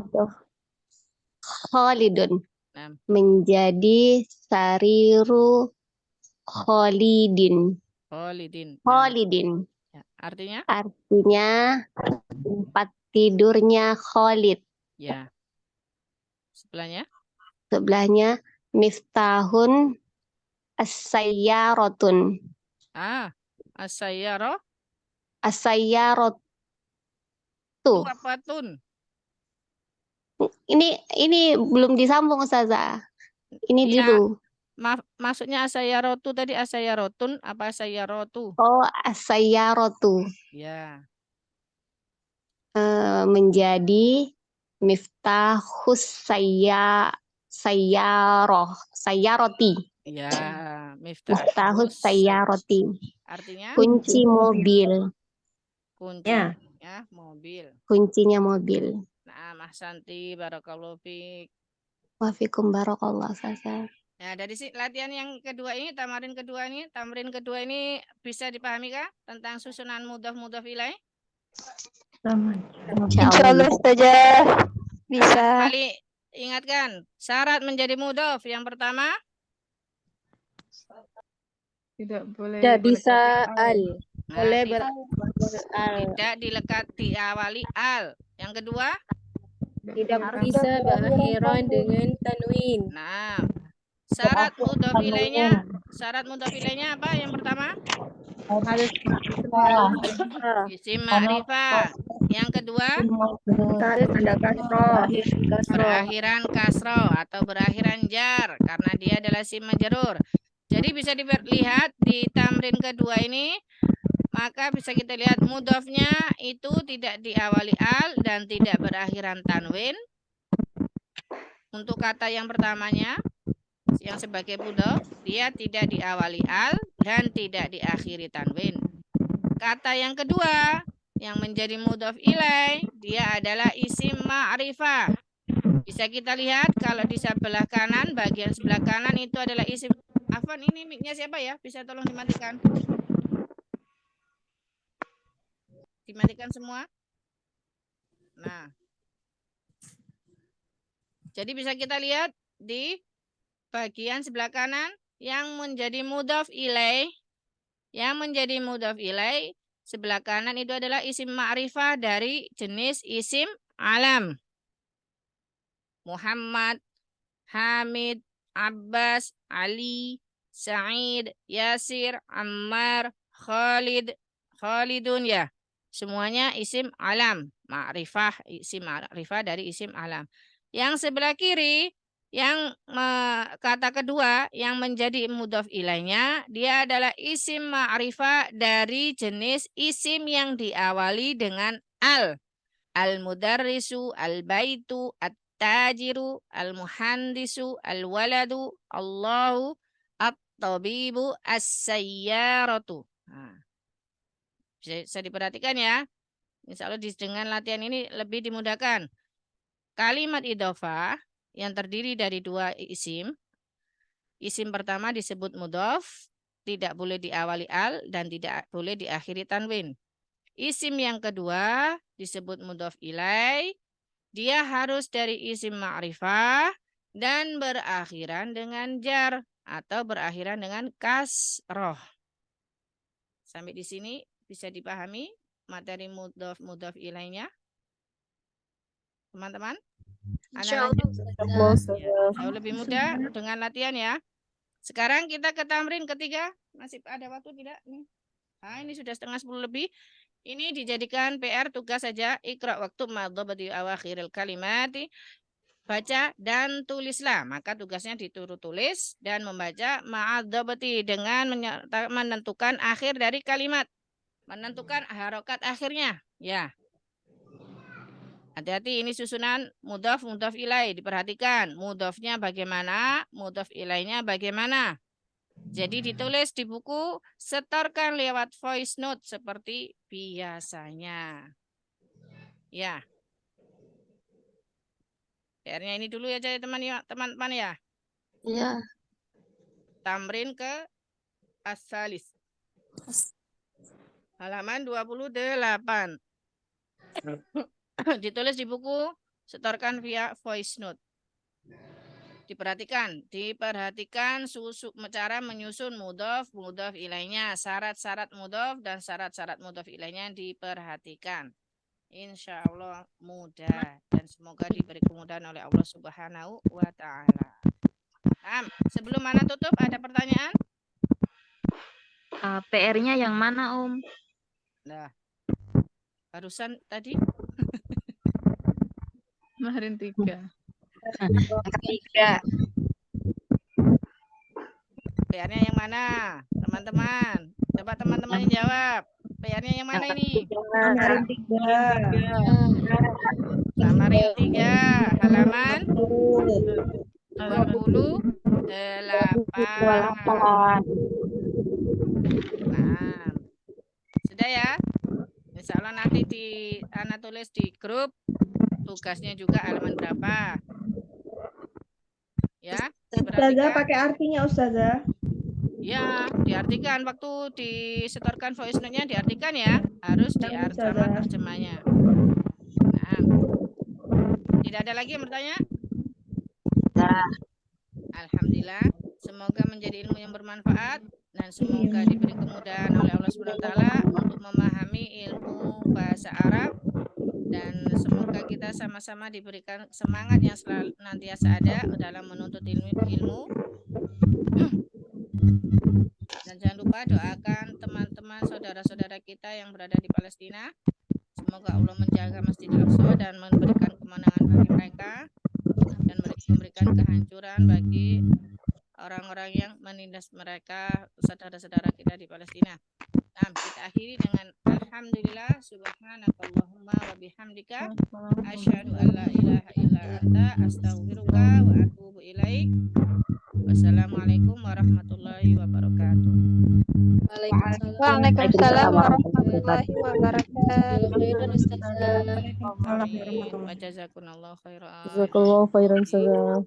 Khalidun. Nah. Menjadi sariru Khalidin. Khalidin. Khalidin. Ya, artinya? Artinya tempat tidurnya Khalid. Ya. Sebelahnya? Sebelahnya Miftahun As-Sayyaratun. As-Sayyarah. As-Sayyarat. Itu apa tun? Ini belum disambung Ustazah. Ini Ya, dulu. maksudnya as-sayyarotu tadi as-sayyarotun apa as-sayyarotu? Oh, as-sayyaratu. Ya. Menjadi miftahus sayyaroti. Ya, miftahus sayyaroti. Artinya? Kunci mobil. Kuncinya mobil. Kuncinya mobil. Nah, Ahsanti, barakallahu fiik. Wafikum barakallah Ustazah. Nah, dari latihan yang kedua ini, tamrin kedua ini bisa dipahami kah tentang susunan mudhaf ilaih? Insyaallah Ustazah. Bisa. Kali ingatkan, syarat menjadi mudhaf yang pertama Tidak boleh Tidak bisa al. boleh tidak diawali al. Yang kedua Tidak bisa berakhiran dengan tanwin. Nah, syarat mudhaf ilaihnya apa yang pertama? Harus Isim ma'rifah. Yang kedua berakhiran kasro atau berakhiran jar karena dia adalah isim majrur. Jadi bisa dilihat di tamrin kedua ini, maka bisa kita lihat mudhafnya itu tidak diawali al dan tidak berakhiran tanwin. Untuk kata yang pertamanya yang sebagai mudhaf, dia tidak diawali al dan tidak diakhiri tanwin. Kata yang kedua yang menjadi mudhaf ilaih, dia adalah isim ma'rifah. Bisa kita lihat kalau di sebelah kanan, bagian sebelah kanan itu adalah isim. Afwan, ini mic-nya siapa ya? Bisa tolong dimatikan. Dimatikan semua. Nah. Jadi bisa kita lihat di bagian sebelah kanan yang menjadi mudhaf ilaih. Yang menjadi mudhaf ilaih sebelah kanan itu adalah isim ma'rifah dari jenis isim alam. Muhammad, Hamid, Abbas, Ali, Sa'id, Yasir, Ammar, Khalidun ya. Semuanya isim alam, ma'rifah, isim ma'rifah dari isim alam. Yang sebelah kiri, yang kata kedua yang menjadi mudhaf ilaihnya, dia adalah isim ma'rifah dari jenis isim yang diawali dengan al. Al-mudarrisu, al-baitu, at-tajiru, al-muhandisu, al-waladu, Allahu, at-tabibu, as-sayyaratu. Nah, bisa diperhatikan ya. Insya Allah dengan latihan ini lebih dimudahkan. Kalimat idhofah yang terdiri dari dua isim. Isim pertama disebut mudhaf, tidak boleh diawali al dan tidak boleh diakhiri tanwin. Isim yang kedua disebut mudhaf ilaih. Dia harus dari isim ma'rifah dan berakhiran dengan jar atau berakhiran dengan kasroh. Sampai di sini bisa dipahami materi mudhaf ilaihnya, teman-teman? Jauh lebih mudah dengan latihan ya. Sekarang kita ke tamrin ketiga. Masih ada waktu tidak? Nah, ini sudah 9:30 lebih. Ini dijadikan PR tugas saja. Iqra waktu madhabati awakhiril kalimati. Baca dan tulislah. Maka tugasnya ditulis tulis dan membaca ma'adzabati dengan menentukan akhir dari kalimat. Menentukan harokat akhirnya. Ya. Hati-hati, ini susunan mudhaf ilaih. Diperhatikan mudhafnya bagaimana, mudhaf ilaihnya bagaimana. Jadi ditulis di buku, setorkan lewat voice note seperti biasanya. Ya. PR-nya ini dulu ya teman-teman ya. Iya. Tamrin ke asalis. Halaman 28. Ditulis di buku, setorkan via voice note. Diperhatikan cara menyusun mudhof ilainya, syarat-syarat mudhof dan syarat-syarat mudhof ilainya diperhatikan. Insya Allah mudah dan semoga diberi kemudahan oleh Allah Subhanahu wa Ta'ala. Sebelum Mana tutup, ada pertanyaan? PR-nya yang mana, Om? Nah, barusan tadi Kemarin 3. 3. PR-nya yang mana, teman-teman? Coba teman-teman yang jawab. PR-nya yang mana ini? Kemarin 3. Kamarin 3, halaman 28. Nah, sudah ya? Insya Allah nanti Ana tulis di grup tugasnya juga halaman berapa. Ya, Ustazah pakai artinya Ustazah. Ya, diartikan waktu disetorkan voice note-nya, diartikan ya, harus diartikan terjemahnya. Nah, tidak ada lagi yang bertanya? Alhamdulillah, semoga menjadi ilmu yang bermanfaat dan semoga diberi kemudahan oleh Allah SWT untuk memahami ilmu bahasa Arab, dan semoga kita sama-sama diberikan semangat yang selalu nantiasa ada dalam menuntut ilmu. Dan jangan lupa doakan teman-teman saudara-saudara kita yang berada di Palestina. Semoga Allah menjaga Masjidil Aqsa dan memberikan kemenangan bagi mereka dan memberikan kehancuran bagi orang-orang yang menindas mereka, saudara-saudara kita di Palestina. Nah, kita akhiri dengan alhamdulillah subhanakallahumma wa bihamdika asyhadu an la ilaha illa anta astaghfiruka wa atubu ilaik. Wassalamualaikum warahmatullahi wabarakatuh. Waalaikumsalam warahmatullahi wabarakatuh. Wa jazakumullahu khairan. Jazakallahu khairan, Ustazah.